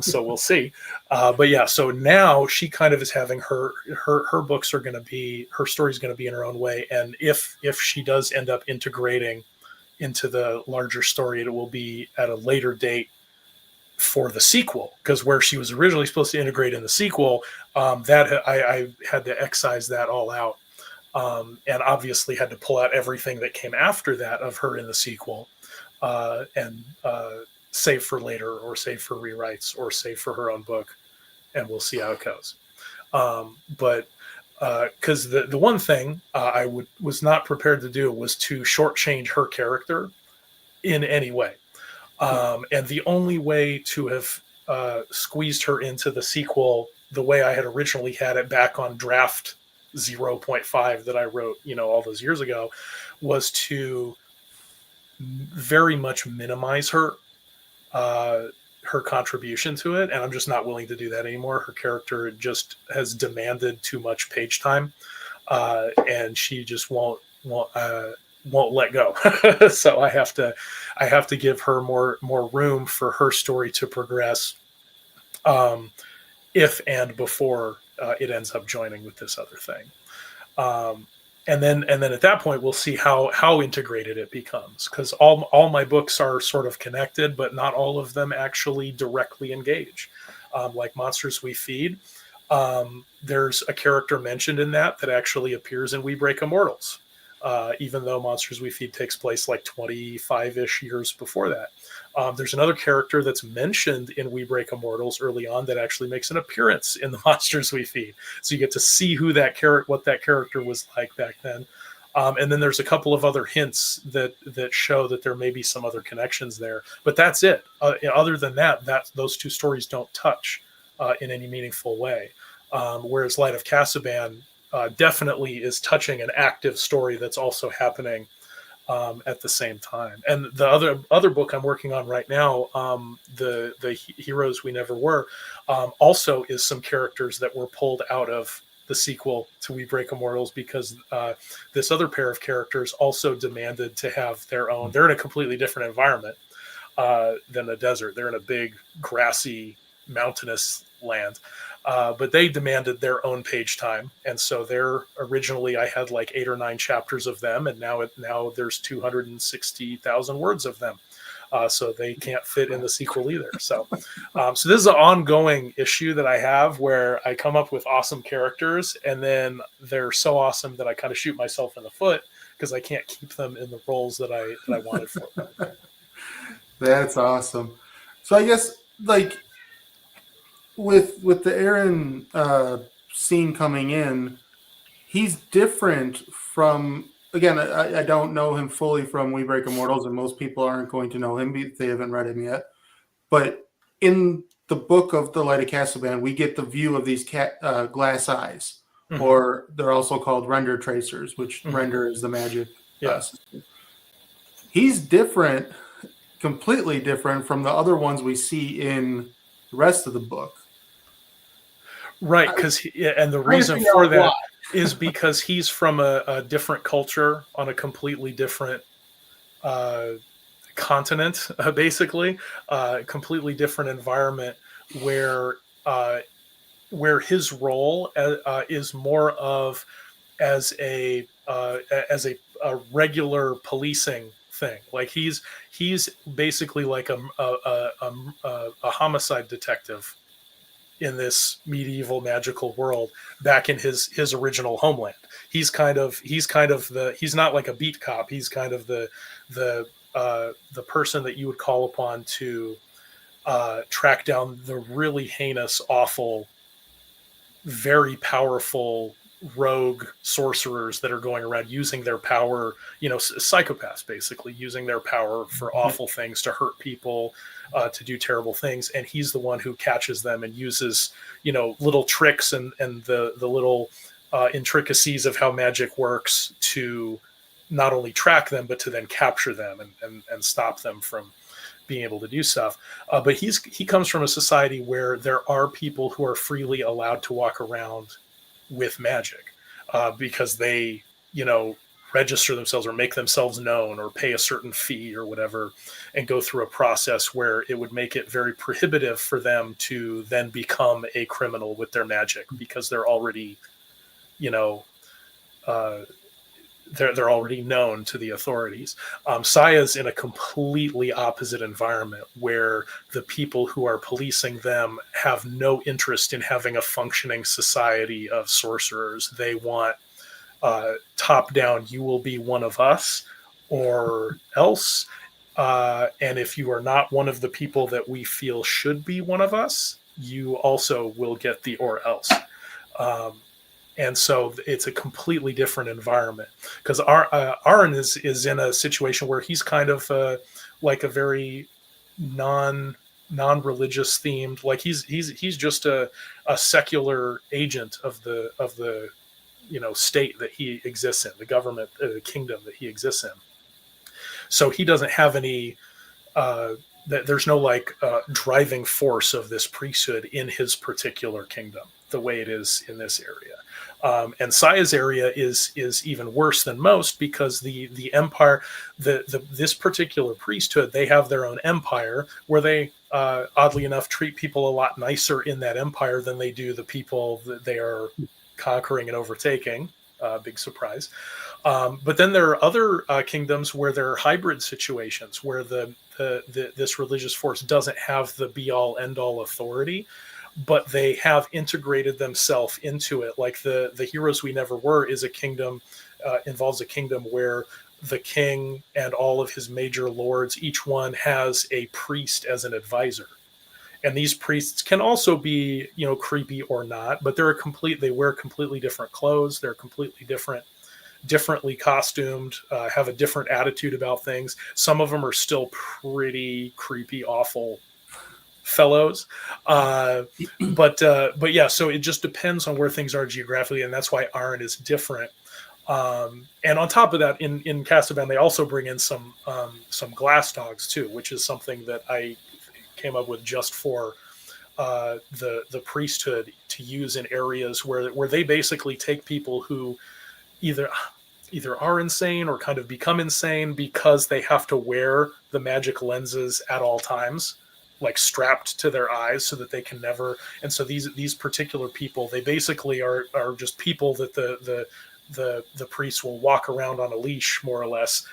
So we'll see. But yeah, so now she kind of is having her books are going to be, her story's going to be in her own way. And if she does end up integrating into the larger story, it will be at a later date for the sequel, because where she was originally supposed to integrate in the sequel, that I had to excise that all out, and obviously had to pull out everything that came after that of her in the sequel, and save for later, or save for rewrites, or save for her own book, and we'll see how it goes. But because the one thing I was not prepared to do was to shortchange her character in any way. And the only way to have squeezed her into the sequel the way I had originally had it back on draft 0.5 that I wrote, all those years ago, was to very much minimize her contribution to it, and I'm just not willing to do that anymore. Her character just has demanded too much page time, and she just won't let go. So I have to give her more room for her story to progress, if and before it ends up joining with this other thing. And then at that point, we'll see how integrated it becomes, because all my books are sort of connected, but not all of them actually directly engage. Like Monsters We Feed, there's a character mentioned in that actually appears in We Break Immortals, even though Monsters We Feed takes place like 25-ish years before that. There's another character that's mentioned in We Break Immortals early on that actually makes an appearance in the Monsters We Feed. So you get to see what that character was like back then. And then there's a couple of other hints that show that there may be some other connections there. But that's it. Other than that, those two stories don't touch in any meaningful way. Whereas Light of Kasaban definitely is touching an active story that's also happening at the same time. And the other book I'm working on right now, the Heroes We Never Were, also is some characters that were pulled out of the sequel to We Break Immortals, because this other pair of characters also demanded to have their own. They're in a completely different environment than the desert. They're in a big grassy mountainous land. But they demanded their own page time, and so originally I had like 8 or 9 chapters of them, and now there's 260,000 words of them, so they can't fit in the sequel either. So this is an ongoing issue that I have, where I come up with awesome characters, and then they're so awesome that I kind of shoot myself in the foot because I can't keep them in the roles that I wanted for them. That's awesome. So I guess with the Aaron scene coming in, he's different from, again, I don't know him fully from We Break Immortals, and most people aren't going to know him if they haven't read him yet. But in the book of The Light of Kasaban, we get the view of these glass eyes, mm-hmm. or they're also called render tracers, which mm-hmm. render is the magic. Yes. He's different, completely different from the other ones we see in the rest of the book. Right, and the reason for that is because he's from a different culture on a completely different continent, basically, completely different environment, where his role is more of as a regular policing thing. Like he's basically like a homicide detective in this medieval magical world back in his original homeland. He's not like a beat cop. He's kind of the person that you would call upon to track down the really heinous, awful, very powerful rogue sorcerers that are going around using their power, psychopaths basically, using their power for awful things, to hurt people, to do terrible things. And he's the one who catches them and uses, little tricks and the little intricacies of how magic works to not only track them, but to then capture them and stop them from being able to do stuff. But he comes from a society where there are people who are freely allowed to walk around with magic, because they, register themselves or make themselves known or pay a certain fee or whatever, and go through a process where it would make it very prohibitive for them to then become a criminal with their magic, because they're already, they're already known to the authorities. Saya's in a completely opposite environment, where the people who are policing them have no interest in having a functioning society of sorcerers. They want top down, you will be one of us or else. And if you are not one of the people that we feel should be one of us, you also will get the or else. And so it's a completely different environment, because Aaron is in a situation where he's kind of like a very non-religious themed. Like he's just a secular agent of the state that he exists in, the government, the kingdom that he exists in. So he doesn't have any. There's no like driving force of this priesthood in his particular kingdom the way it is in this area. And Saya's area is even worse than most, because the empire, this particular priesthood, they have their own empire where they oddly enough treat people a lot nicer in that empire than they do the people that they are conquering and overtaking. Big surprise. But then there are other kingdoms where there are hybrid situations where this religious force doesn't have the be all end all authority, but they have integrated themselves into it. Like the Heroes We Never Were is a kingdom, involves a kingdom where the king and all of his major lords, each one has a priest as an advisor. And these priests can also be, creepy or not, but they wear completely different clothes. They're completely differently costumed, have a different attitude about things. Some of them are still pretty creepy, awful fellows. But yeah, so it just depends on where things are geographically, and that's why Arryn is different. And on top of that, in Kasaban, they also bring in some glass dogs too, which is something that I came up with just for the priesthood to use in areas where they basically take people who either are insane or kind of become insane because they have to wear the magic lenses at all times, like strapped to their eyes so that they can never. And so these particular people, they basically are just people that the priests will walk around on a leash, more or less,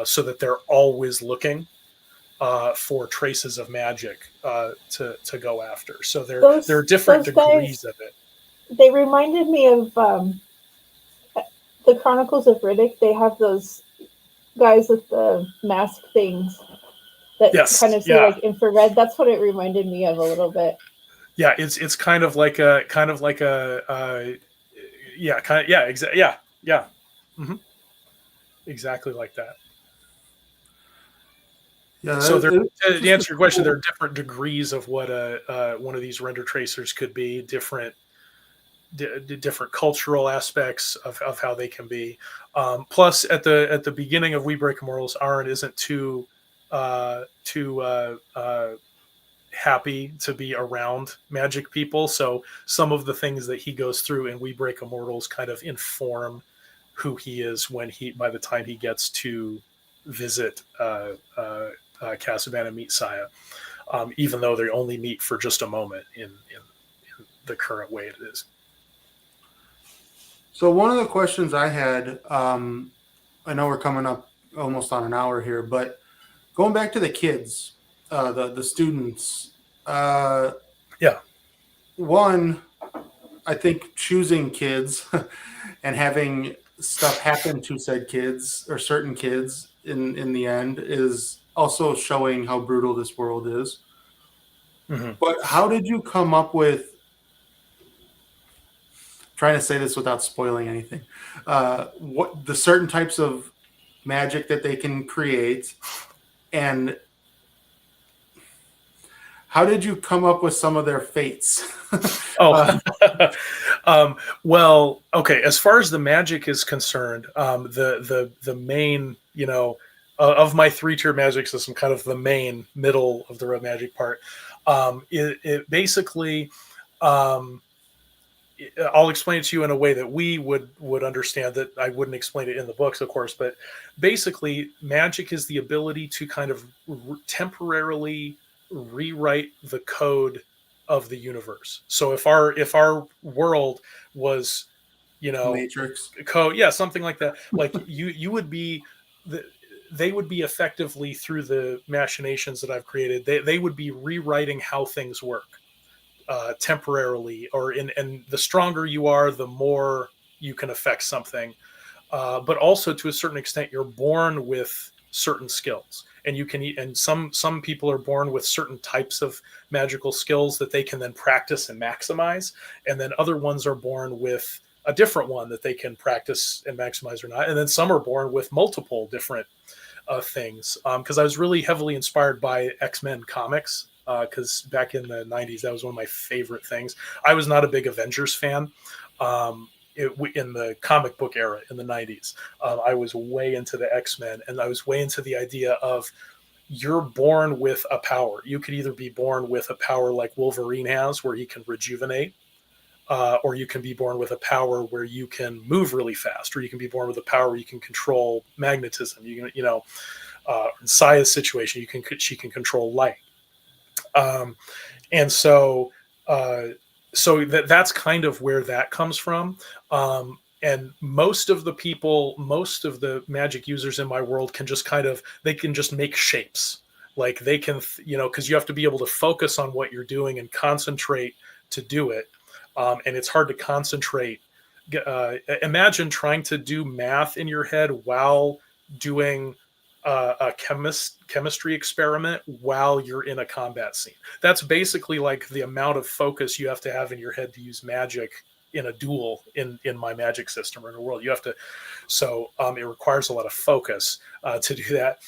so that they're always looking for traces of magic to go after. So there are different degrees of it. They reminded me of the Chronicles of Riddick. They have those guys with the mask things that kind of say like infrared. That's what it reminded me of a little bit. Yeah, it's kind of like a mm-hmm. Exactly like that. Yeah. So to answer your question, there are different degrees of what one of these render tracers could be. Different cultural aspects of how they can be. Plus, at the beginning of We Break Immortals, Arryn isn't too happy to be around magic people. So some of the things that he goes through in We Break Immortals kind of inform who he is by the time he gets to visit Kasaban and meet Saya, even though they only meet for just a moment in the current way it is. So one of the questions I had, I know we're coming up almost on an hour here, but going back to the kids, the students, one, I think choosing kids and having stuff happen to said kids or certain kids in the end is also showing how brutal this world is. Mm-hmm. But how did you come up with, trying to say this without spoiling anything, what the certain types of magic that they can create, and how did you come up with some of their fates? Well, okay. As far as the magic is concerned, the main, of my 3-tier magic system, kind of the main middle of the road magic part, it basically, I'll explain it to you in a way that we would understand, that I wouldn't explain it in the books, of course. But basically, magic is the ability to kind of temporarily rewrite the code of the universe. So if our world was, Matrix code, something like that, like you would be they would be effectively, through the machinations that I've created, they would be rewriting how things work temporarily, and the stronger you are, the more you can affect something. But also, to a certain extent, you're born with certain skills, and you can and some people are born with certain types of magical skills that they can then practice and maximize, and then other ones are born with a different one that they can practice and maximize or not, and then some are born with multiple different things. Because I was really heavily inspired by X-Men comics because back in the 90s, that was one of my favorite things. I was not a big Avengers fan. In the comic book era in the 90s, I was way into the X-Men, and I was way into the idea of you're born with a power. You could either be born with a power like Wolverine has, where he can rejuvenate, or you can be born with a power where you can move really fast, or you can be born with a power where you can control magnetism. In Saya's situation, she can control light, and so that's kind of where that comes from. And most of the magic users in my world can just make shapes. Like they can, because you have to be able to focus on what you're doing and concentrate to do it. And it's hard to concentrate. Imagine trying to do math in your head while doing a chemistry experiment while you're in a combat scene. That's basically like the amount of focus you have to have in your head to use magic in a duel in my magic system or in a world. You have to, it requires a lot of focus to do that.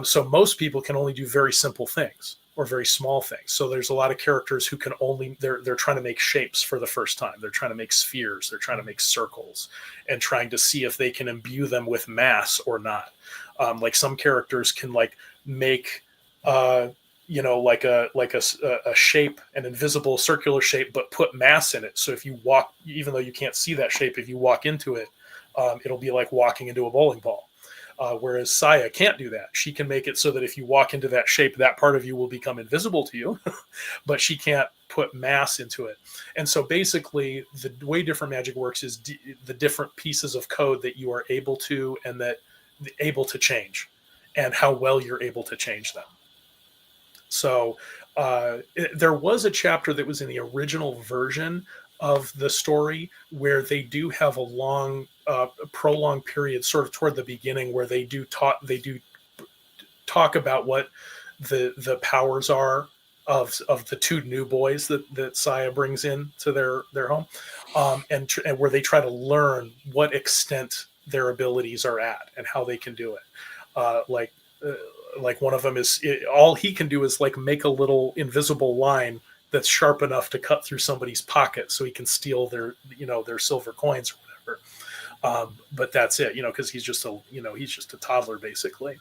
So most people can only do very simple things or very small things. So there's a lot of characters who can they're trying to make shapes for the first time. They're trying to make spheres. They're trying to make circles and trying to see if they can imbue them with mass or not. Like some characters can make, like a shape, an invisible circular shape, but put mass in it. So if you walk, even though you can't see that shape, if you walk into it, it'll be like walking into a bowling ball. Whereas Saya can't do that. She can make it so that if you walk into that shape, that part of you will become invisible to you, but she can't put mass into it. And so basically the way different magic works is the different pieces of code that you are able to change and how well you're able to change them. So there was a chapter that was in the original version of the story where they do have a long, prolonged period, sort of toward the beginning, where they do talk about what the powers are of the two new boys that Saya brings in to their home, and where they try to learn what extent their abilities are at and how they can do it. Like one of them all he can do is like make a little invisible line that's sharp enough to cut through somebody's pocket so he can steal their silver coins or whatever. But that's it, because he's just a toddler basically.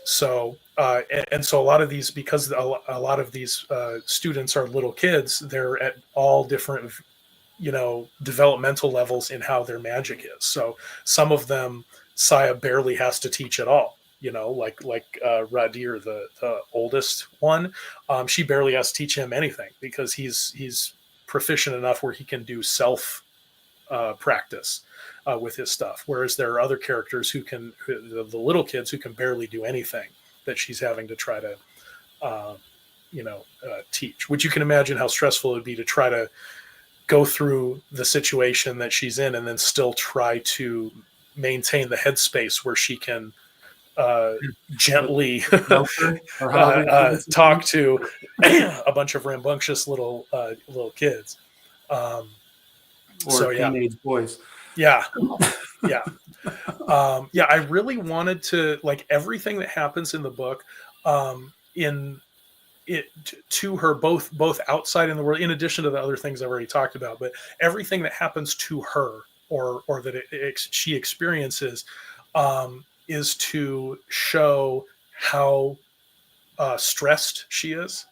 So a lot of these, because a lot of these students are little kids, they're at all different, developmental levels in how their magic is. So some of them Saya barely has to teach at all. Like Radir, the oldest one, she barely has to teach him anything because he's proficient enough where he can do self practice with his stuff. Whereas there are other characters the little kids who can barely do anything that she's having to try to, teach. Which you can imagine how stressful it would be to try to go through the situation that she's in and then still try to maintain the headspace where she can gently talk to a bunch of rambunctious little kids. Teenage boys. Yeah. I really wanted to, like, everything that happens in the book, in it to her, both outside in the world, in addition to the other things I've already talked about, but everything that happens to her or that she experiences, is to show how stressed she is,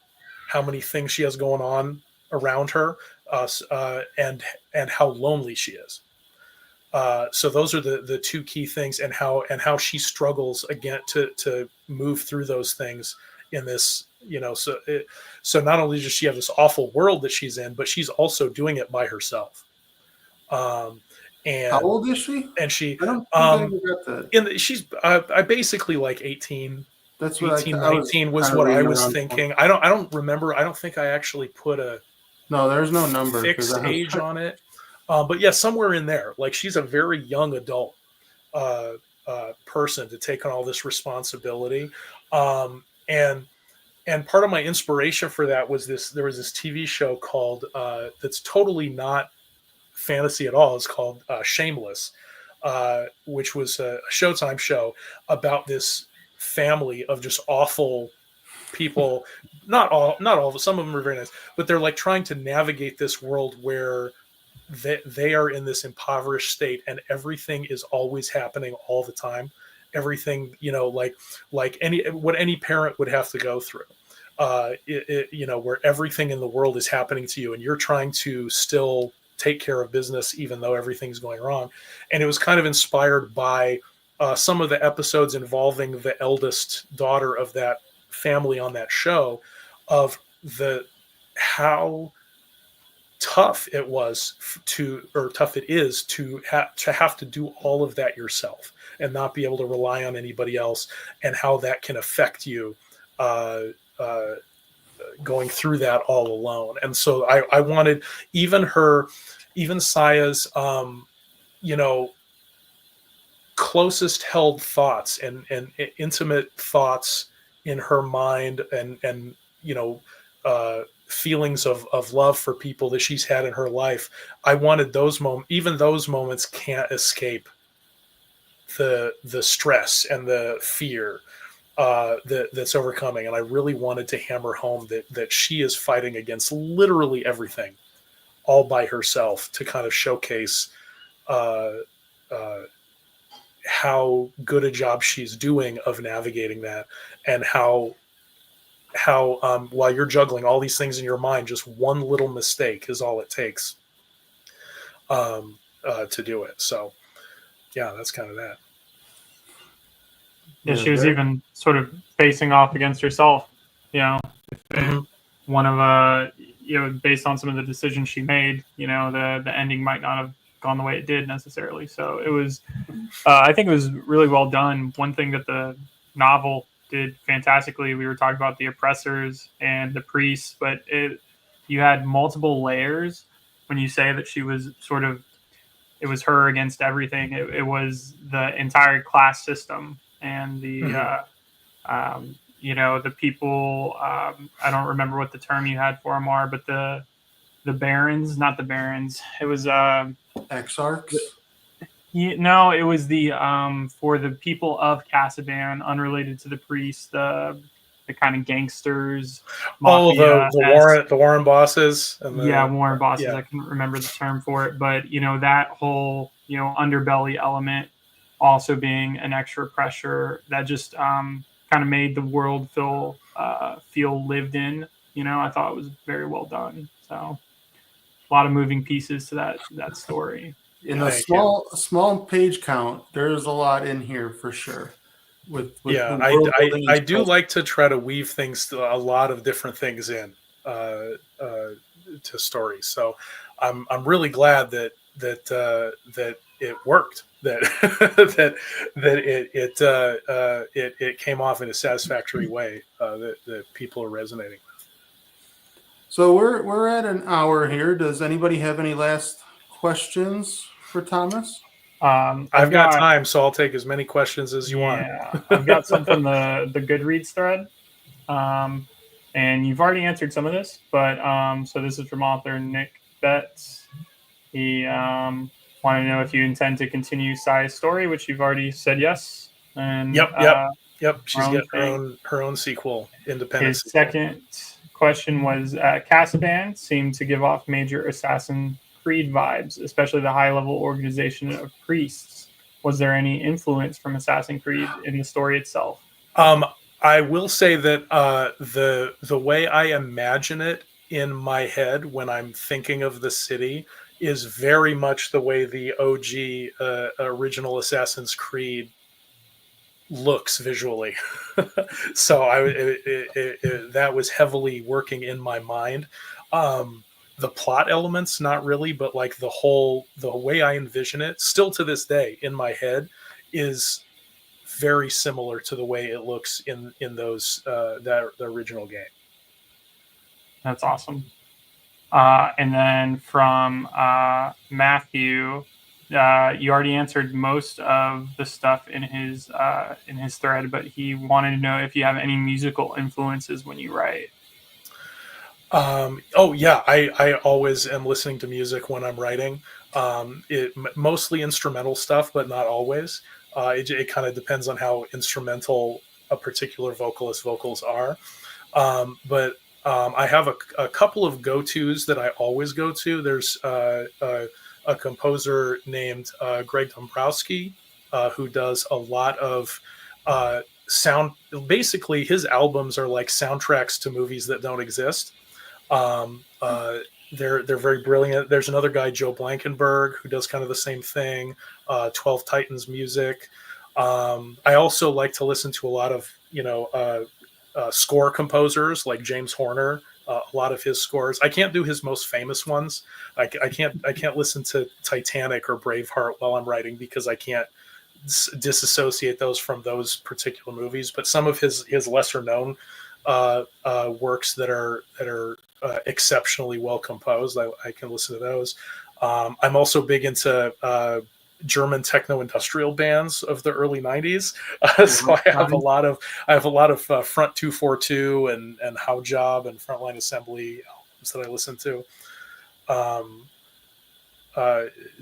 how many things she has going on around her, and how lonely she is. So those are the two key things, and how she struggles again to move through those things in this, so not only does she have this awful world that she's in, but she's also doing it by herself. And how old is she? And she, I don't think I ever got that. she's I basically like 18. That's what 18, 19 was what I was thinking. 20. I don't remember. I don't think I actually put there's no number fixed age on it. But yeah, somewhere in there. Like, she's a very young adult person to take on all this responsibility. And part of my inspiration for that was there was this TV show called that's totally not fantasy at all. It's called Shameless, which was a Showtime show about this family of just awful people, not all, some of them are very nice, but they're like trying to navigate this world where they are in this impoverished state and everything is always happening all the time. Everything, like what any parent would have to go through. Where everything in the world is happening to you and you're trying to still take care of business even though everything's going wrong. And it was kind of inspired by some of the episodes involving the eldest daughter of that family on that show, of how tough it was tough it is to have to do all of that yourself and not be able to rely on anybody else, and how that can affect you going through that all alone. And so I wanted even Saya's, closest held thoughts and intimate thoughts in her mind, and feelings of love for people that she's had in her life. I wanted those moments, even those moments can't escape the stress and the fear that's overcoming. And I really wanted to hammer home that she is fighting against literally everything all by herself, to kind of showcase how good a job she's doing of navigating that, and how while you're juggling all these things in your mind, just one little mistake is all it takes to do it. So yeah, that's kind of that. Yeah, she was even sort of facing off against herself, Mm-hmm. one of based on some of the decisions she made, the ending might not have gone the way it did necessarily. So it was, I think it was really well done. One thing that the novel did fantastically, we were talking about the oppressors and the priests, but you had multiple layers when you say that she was sort of, it was her against everything. It was the entire class system and the, the people, I don't remember what the term you had for them are, but the barons, not the barons. It was exarchs. No, it was the for the people of Kasaban, unrelated to the priests, the kind of gangsters. Mafia, the Warren bosses. Warren bosses. Yeah. I couldn't remember the term for it, but that whole underbelly element also being an extra pressure that just kind of made the world feel lived in. I thought it was very well done. So a lot of moving pieces to that story. In a small page count, there's a lot in here for sure. I do like to try to weave things, a lot of different things in to stories. So I'm really glad that it worked. That it came off in a satisfactory way that people are resonating with. So we're at an hour here. Does anybody have any last questions for Thomas? I've got time, so I'll take as many questions as you want. I've got some from the Goodreads thread, and you've already answered some of this, but so this is from author Nick Betts. He wanted to know if you intend to continue Saya's story, which you've already said yes. And yep. She's got her own sequel, independent. His second question was Kasaban seemed to give off major Assassin's Creed vibes, especially the high-level organization of priests. Was there any influence from Assassin's Creed in the story itself? I will say that the way I imagine it in my head when I'm thinking of the city is very much the way the OG original Assassin's Creed looks visually. So that was heavily working in my mind. The plot elements, not really, but like the way I envision it, still to this day in my head, is very similar to the way it looks in those the original game. That's awesome. And then from Matthew, you already answered most of the stuff in his thread, but he wanted to know if you have any musical influences when you write. I always am listening to music when I'm writing. Mostly instrumental stuff, but not always. It kind of depends on how instrumental a particular vocalist's vocals are. But I have a couple of go-tos that I always go to. There's a composer named Greg Dombrowski, who does a lot of sound. Basically, his albums are like soundtracks to movies that don't exist. They're very brilliant. There's another guy, Joe Blankenberg, who does kind of the same thing. 12 Titans music. I also like to listen to a lot of score composers like James Horner. A lot of his scores. I can't do his most famous ones. I can't listen to Titanic or Braveheart while I'm writing because I can't disassociate those from those particular movies. But some of his lesser known works that are exceptionally well composed, I can listen to those. I'm also big into German techno industrial bands of the early 90s. So I have a lot of Front 242 and How Job and Frontline Assembly albums that I listen to.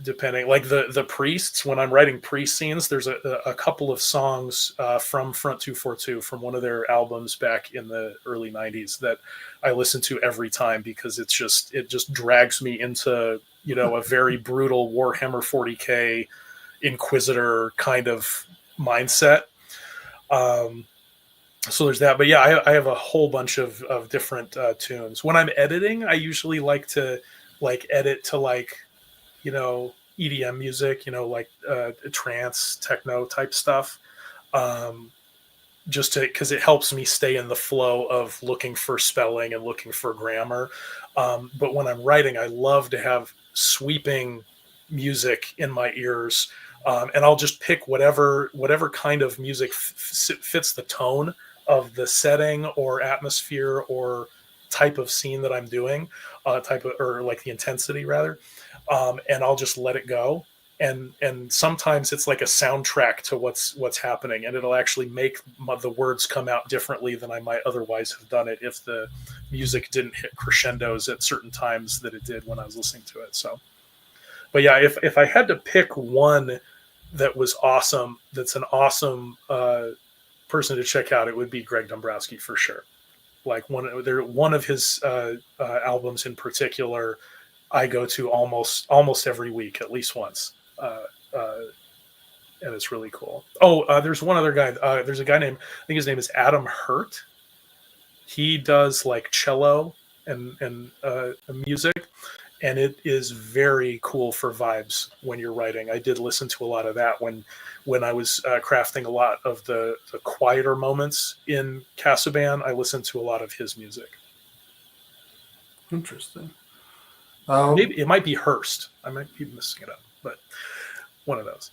Depending, like the Priests, when I'm writing priest scenes, there's a couple of songs from Front 242 from one of their albums back in the early 90s that I listen to every time because it just drags me into a very brutal Warhammer 40K Inquisitor kind of mindset. So there's that. But yeah, I have a whole bunch of different tunes. When I'm editing, I usually like to edit to EDM music, trance, techno type stuff. Just because it helps me stay in the flow of looking for spelling and looking for grammar. But when I'm writing, I love to have sweeping music in my ears. And I'll just pick whatever kind of music fits the tone of the setting or atmosphere or type of scene that I'm doing, or like the intensity rather. And I'll just let it go. And sometimes it's like a soundtrack to what's happening, and it'll actually make the words come out differently than I might otherwise have done it if the music didn't hit crescendos at certain times that it did when I was listening to it. So, but yeah, if I had to pick one that was awesome, that's an awesome person to check out, it would be Greg Dombrowski for sure. Like one of his albums in particular, I go to almost every week, at least once. And it's really cool. There's one other guy. There's a guy named, I think his name is Adam Hurt. He does like cello and music, and it is very cool for vibes when you're writing. I did listen to a lot of that when I was crafting a lot of the quieter moments in Kasaban. I listened to a lot of his music. Interesting. Maybe it might be Hearst. I might be messing it up, but one of those.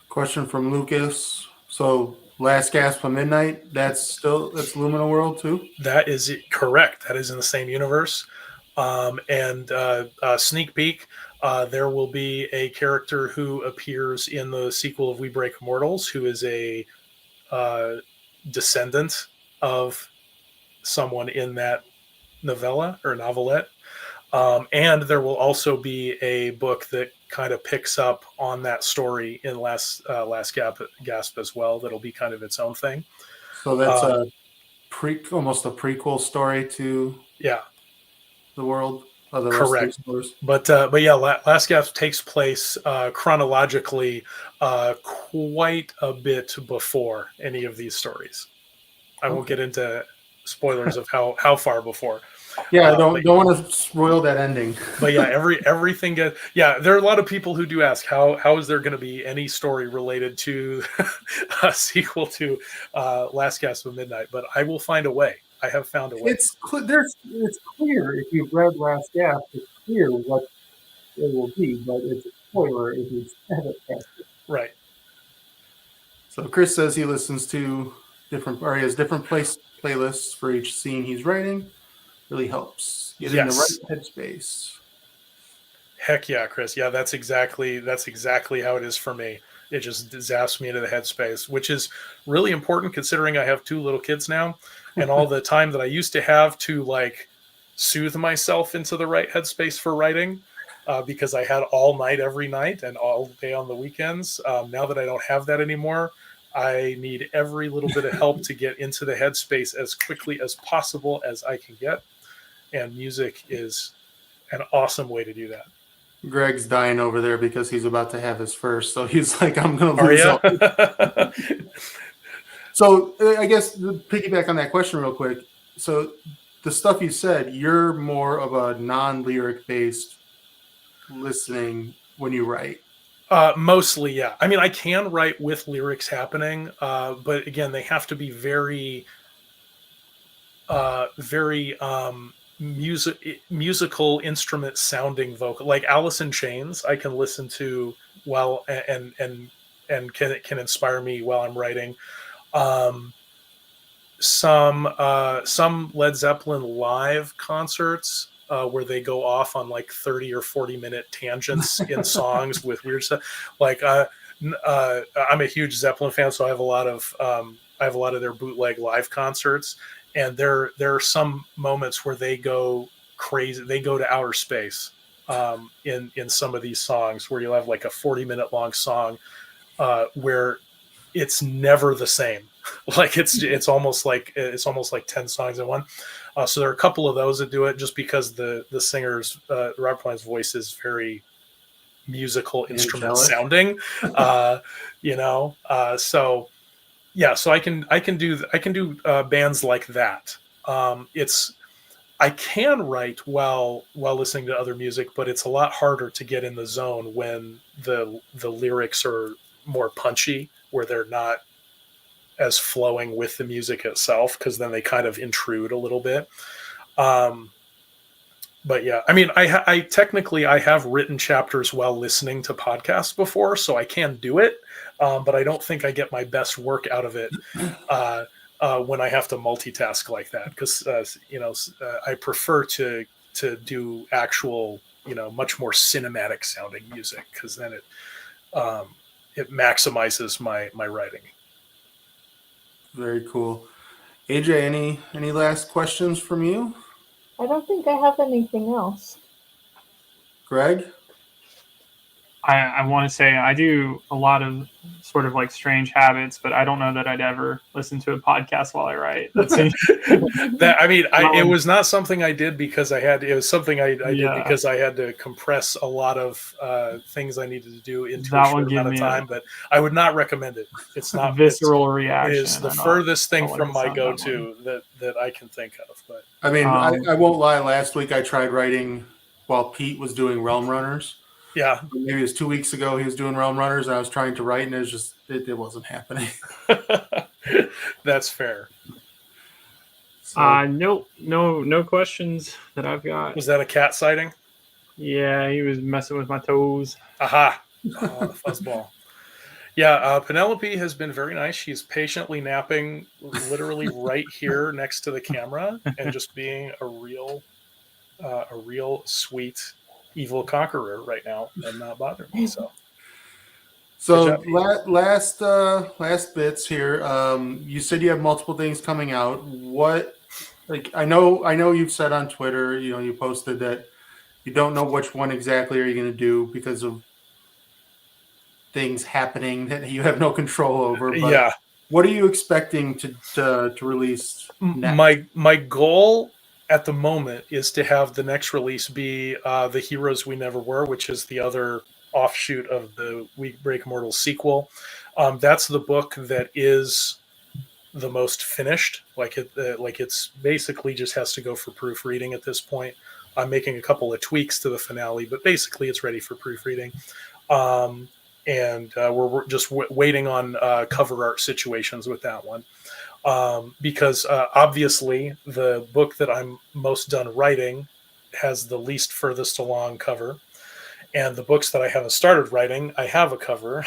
Question from Lucas. So Last Gasp of Midnight, that's Lumina World too? That is correct. That is in the same universe. And sneak peek, there will be a character who appears in the sequel of We Break Immortals, who is a descendant of someone in that novella or novelette. And there will also be a book that kind of picks up on that story in Last Gasp as well. That'll be kind of its own thing. So that's almost a prequel story to the world of the correct. Rest of the stories. But yeah, Last Gasp takes place chronologically quite a bit before any of these stories. I won't get into spoilers of how far before. Yeah, don't want to spoil that ending. But yeah, everything gets. Yeah, there are a lot of people who do ask how is there going to be any story related to a sequel to Last Gasp of Midnight? But I will find a way. I have found a way. It's clear if you've read Last Gasp. It's clear what it will be, but it's a spoiler if you haven't read it. Right. So Chris says he listens to he has different playlists for each scene he's writing. Really helps get in the right headspace. Heck yeah, Chris. Yeah, that's exactly how it is for me. It just zaps me into the headspace, which is really important considering I have 2 little kids now, and all the time that I used to have to like soothe myself into the right headspace for writing, because I had all night every night and all day on the weekends. Now that I don't have that anymore, I need every little bit of help to get into the headspace as quickly as possible as I can get. And music is an awesome way to do that. Greg's dying over there because he's about to have his first. So he's like, I'm going to Are lose you? all. So I guess to piggyback on that question real quick. So the stuff you said, you're more of a non-lyric based listening when you write. Mostly, yeah. I mean, I can write with lyrics happening, but again, they have to be very, very musical instrument sounding vocal. Like Alice in Chains, I can listen to while and can inspire me while I'm writing. Some Led Zeppelin live concerts where they go off on like 30 or 40-minute tangents in songs with weird stuff. Like I'm a huge Zeppelin fan, so I have a lot of their bootleg live concerts, and there are some moments where they go crazy. They go to outer space in some of these songs, where you'll have like a 40-minute long song where it's never the same. Like it's almost like 10 songs in one. So there are a couple of those that do it, just because the singer's Robert Plant's voice is very musical instrument sounding. So yeah, so I can do bands like that. I can write while listening to other music, but it's a lot harder to get in the zone when the lyrics are more punchy, where they're not as flowing with the music itself, because then they kind of intrude a little bit. But yeah, I mean, I technically have written chapters while listening to podcasts before, so I can do it. But I don't think I get my best work out of it when I have to multitask like that, because I prefer to do actual, much more cinematic sounding music, because then it maximizes my writing. Very cool. AJ, any last questions from you? I don't think I have anything else. Greg? I want to say I do a lot of sort of like strange habits, but I don't know that I'd ever listen to a podcast while I write. It was not something I did because it was something I did because I had to compress a lot of things I needed to do into a short amount of time. But I would not recommend it. It's not visceral reaction. It is the furthest thing from my go-to that I can think of. But I mean, I won't lie. Last week I tried writing while Pete was doing Realm Runners. Yeah, maybe it was 2 weeks ago he was doing Realm Runners, and I was trying to write, and it wasn't happening. That's fair. So, no questions that I've got. Was that a cat sighting? Yeah, he was messing with my toes. Aha! Oh, the fuzzball. Yeah, Penelope has been very nice. She's patiently napping, literally right here next to the camera, and just being a real sweet evil conqueror right now, and not bothering me. So last bits here. You said you have multiple things coming out. What, like, I know you've said on Twitter, you posted that you don't know which one exactly are you going to do because of things happening that you have no control over. But yeah, what are you expecting to release next? My goal at the moment is to have the next release be The Heroes We Never Were, which is the other offshoot of the We Break Immortal sequel. That's the book that is the most finished. It's basically just has to go for proofreading at this point. I'm making a couple of tweaks to the finale, but basically it's ready for proofreading. And we're just waiting on cover art situations with that one. Because obviously the book that I'm most done writing has the least furthest along cover, and the books that I haven't started writing, I have a cover.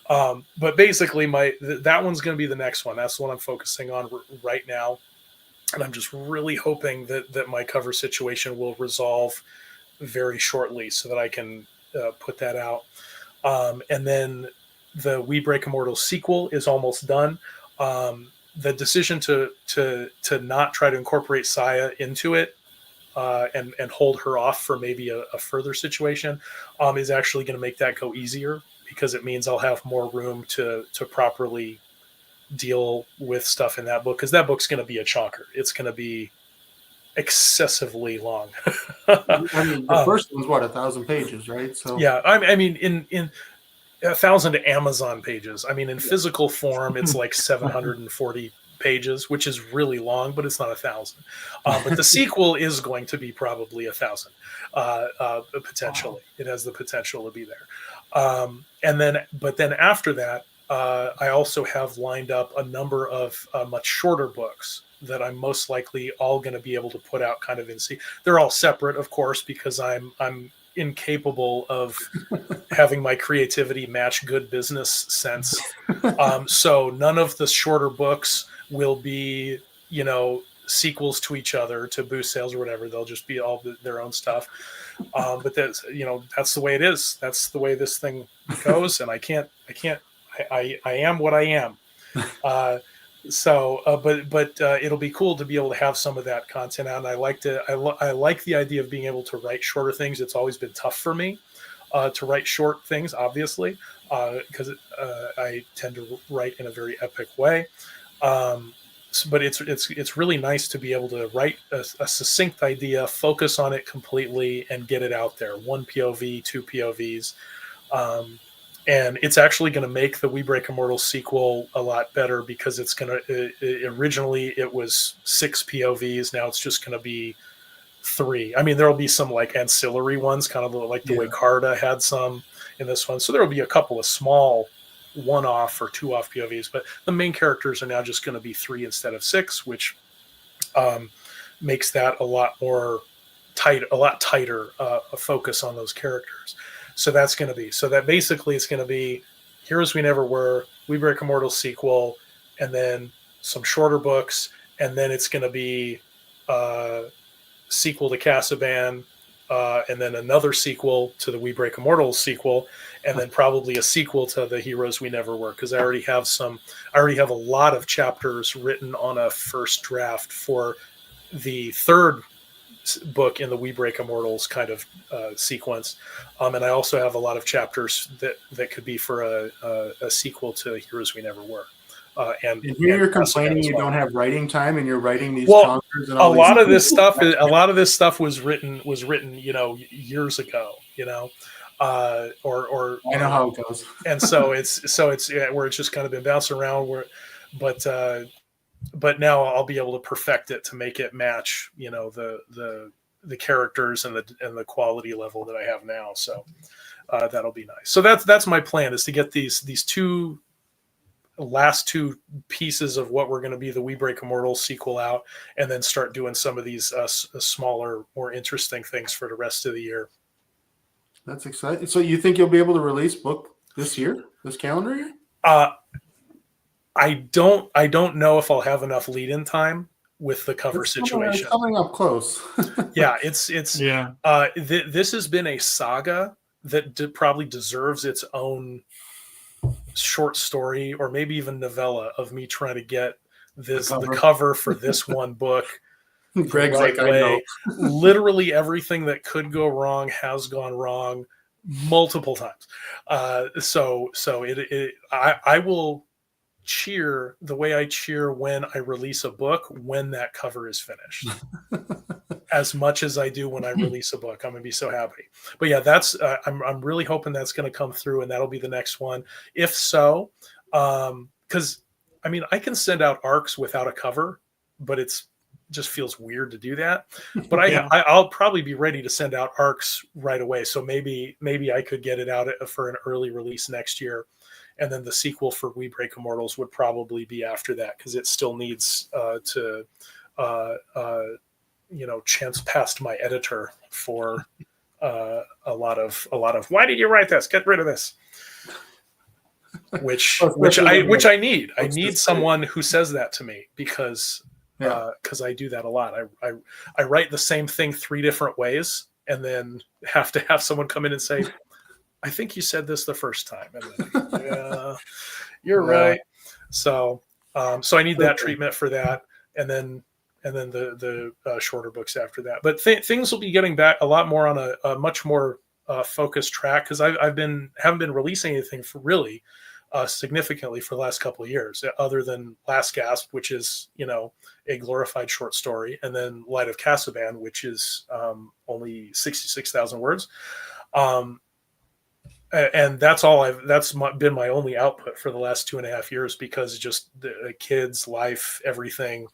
But basically that one's going to be the next one. That's the one I'm focusing on right now, and I'm just really hoping that my cover situation will resolve very shortly so that I can put that out. And then the We Break Immortal sequel is almost done. The decision to not try to incorporate Saya into it and hold her off for maybe a further situation is actually going to make that go easier, because it means I'll have more room to properly deal with stuff in that book, because that book's going to be a chonker. It's going to be excessively long. I mean, the first one's what, 1,000 pages, right? So Yeah, I mean, in 1,000 Amazon pages. I mean, in physical form, it's like 740 pages, which is really long, but it's not 1,000. But the sequel is going to be probably 1,000, potentially. It has the potential to be there. But then after that, I also have lined up a number of much shorter books that I'm most likely all going to be able to put out kind of in They're all separate, of course, because I'm incapable of having my creativity match good business sense. So none of the shorter books will be, sequels to each other to boost sales or whatever. They'll just be all their own stuff. But that's the way it is. That's the way this thing goes. And I am what I am. But it'll be cool to be able to have some of that content out. And I like the idea of being able to write shorter things. It's always been tough for me to write short things, obviously, because I tend to write in a very epic way. But it's really nice to be able to write a succinct idea, focus on it completely, and get it out there. One POV, two POVs. And it's actually going to make the We Break Immortal sequel a lot better, because it's going to, originally it was 6 POVs. Now it's just going to be 3. I mean, there'll be some like ancillary ones, kind of like the way Carta had some in this one. So there'll be a couple of small 1-off or 2-off POVs, but the main characters are now just going to be 3 instead of 6, which makes that a lot tighter a focus on those characters. So that's going to be, so that basically it's going to be Heroes We Never Were, We Break Immortal sequel, and then some shorter books, and then it's going to be sequel to Kasaban, and then another sequel to the We Break Immortal sequel, and then probably a sequel to the Heroes We Never Were, because I already have a lot of chapters written on a first draft for the third book in the We Break Immortals kind of sequence, and I also have a lot of chapters that could be for a sequel to Heroes We Never Were. And here you're complaining you don't have writing time, and you're writing these chonkers and all a lot of this stuff. A lot of this stuff was written, years ago. Or I know how it goes. And so it's where it's just kind of been bouncing around. But now I'll be able to perfect it to make it match, the characters and the quality level that I have now. So that'll be nice. So that's my plan, is to get these last 2 pieces of what we're going to be the We Break Immortal sequel out, and then start doing some of these smaller, more interesting things for the rest of the year. That's exciting. So you think you'll be able to release book this calendar year? I don't know if I'll have enough lead-in time with the cover situation. It's coming up close. Yeah, it's this has been a saga that probably deserves its own short story, or maybe even novella, of me trying to get the cover for this one book. Greg's right way. I know. Literally everything that could go wrong has gone wrong multiple times. So I will cheer the way I cheer when I release a book when that cover is finished. As much as I do when I release a book. I'm gonna be so happy. But yeah, that's I'm really hoping that's gonna come through, and that'll be the next one. If so, because I mean, I can send out arcs without a cover, but it's just feels weird to do that. But I'll probably be ready to send out arcs right away. So maybe I could get it out for an early release next year. And then the sequel for We Break Immortals would probably be after that, because it still needs to chance past my editor for a lot of why did you write this? Get rid of this. Which I need. I need someone who says that to me, because I do that a lot. I write the same thing 3 different ways, and then have to have someone come in and say, I think you said this the first time. And then, yeah, you're right. So I need that treatment for that. And then the shorter books after that. But things will be getting back a lot more on a much more focused track because haven't been releasing anything for really significantly for the last couple of years, other than Last Gasp, which is a glorified short story, and then Light of Kasaban, which is only 66,000 words. And that's been my only output for the last 2.5 years because just the kids, life, everything.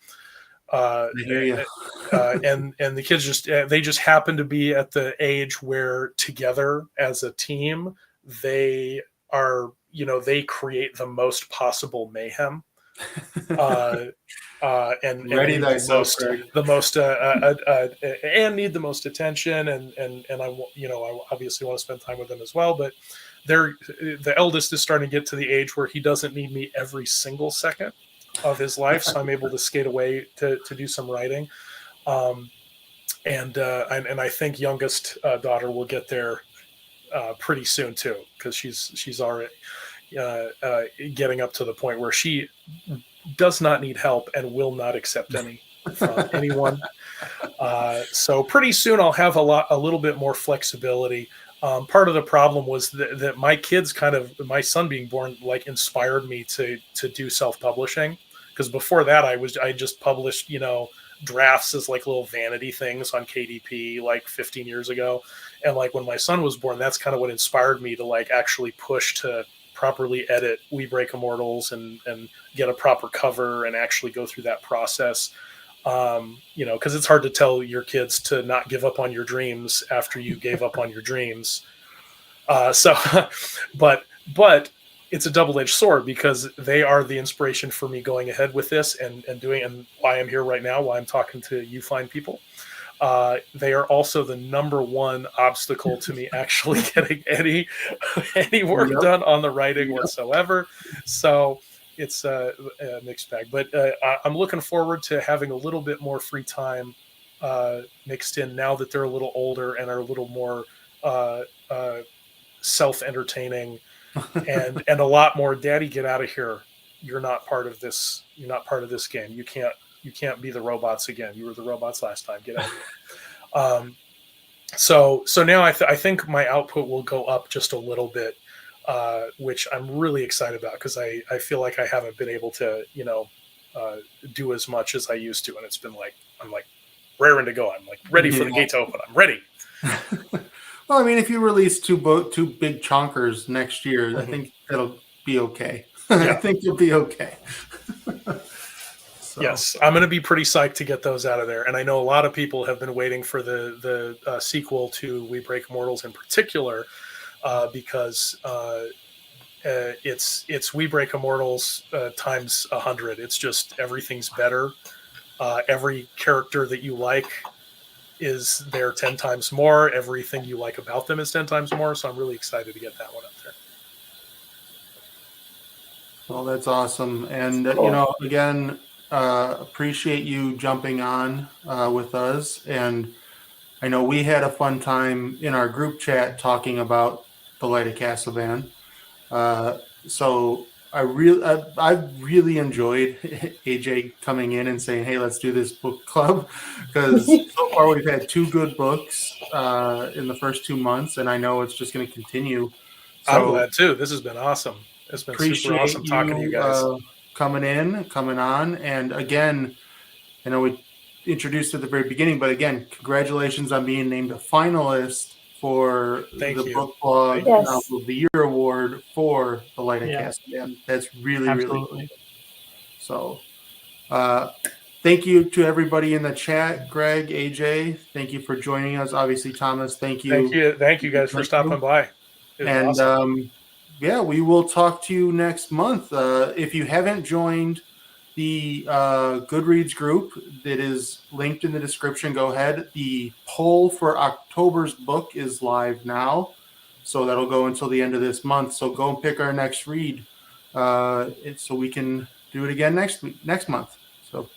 I hear you. And the kids they just happen to be at the age where together as a team they are they create the most possible mayhem. And Ready need thyself, Greg. and need the most attention, and I obviously want to spend time with them as well. But the eldest is starting to get to the age where he doesn't need me every single second of his life, so I'm able to skate away to do some writing. And I think youngest daughter will get there pretty soon too, because she's already getting up to the point where she does not need help and will not accept any from anyone. So pretty soon I'll have a little bit more flexibility. Part of the problem was that my kids my son being born inspired me to do self-publishing, because before that I just published drafts as little vanity things on KDP 15 years ago, and when my son was born, that's kind of what inspired me to actually push to properly edit We Break Immortals and get a proper cover and actually go through that process. Because it's hard to tell your kids to not give up on your dreams after you gave up on your dreams. But it's a double-edged sword, because they are the inspiration for me going ahead with this and why I'm here right now, why I'm talking to you fine people. They are also the number one obstacle to me actually getting any work done on the writing whatsoever. So it's a mixed bag, but I'm looking forward to having a little bit more free time mixed in now that they're a little older and are a little more self-entertaining and a lot more, Daddy, get out of here. You're not part of this. You're not part of this game. You can't be the robots again. You were the robots last time. Get out of here. So now I think my output will go up just a little bit, which I'm really excited about, because I feel like I haven't been able to, do as much as I used to. And it's been I'm raring to go. I'm ready for the gate to open. I'm ready. Well, I mean, if you release two big chonkers next year, I think that'll be okay. I think you'll be okay. So. Yes, I'm going to be pretty psyched to get those out of there. And I know a lot of people have been waiting for the sequel to We Break Immortals in particular, because it's We Break Immortals times 100. It's just everything's better. Every character that you like is there 10 times more. Everything you like about them is 10 times more. So I'm really excited to get that one up there. Well, that's awesome. And, again, appreciate you jumping on with us. And I know we had a fun time in our group chat talking about the Light of Kasaban. So I really enjoyed AJ coming in and saying, "Hey, let's do this book club," because so far we've had 2 good books in the first 2 months, and I know it's just going to continue. So I'm glad too. This has been awesome. It's been super awesome talking to you guys. Coming on, and again, I know we introduced at the very beginning, but again, congratulations on being named a finalist for Book Blog Novel of the Year Award for The Light of Kasaban. That's really, really cool. So, thank you to everybody in the chat. Greg, AJ, thank you for joining us. Obviously, Thomas, thank you. Thank you guys for stopping by. And awesome. We will talk to you next month. If you haven't joined the Goodreads group that is linked in the description, go ahead. The poll for October's book is live now, so that'll go until the end of this month. So go and pick our next read, so we can do it again next month. So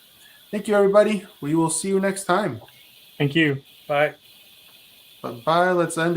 thank you, everybody. We will see you next time. Thank you. Bye. Bye. Let's end it.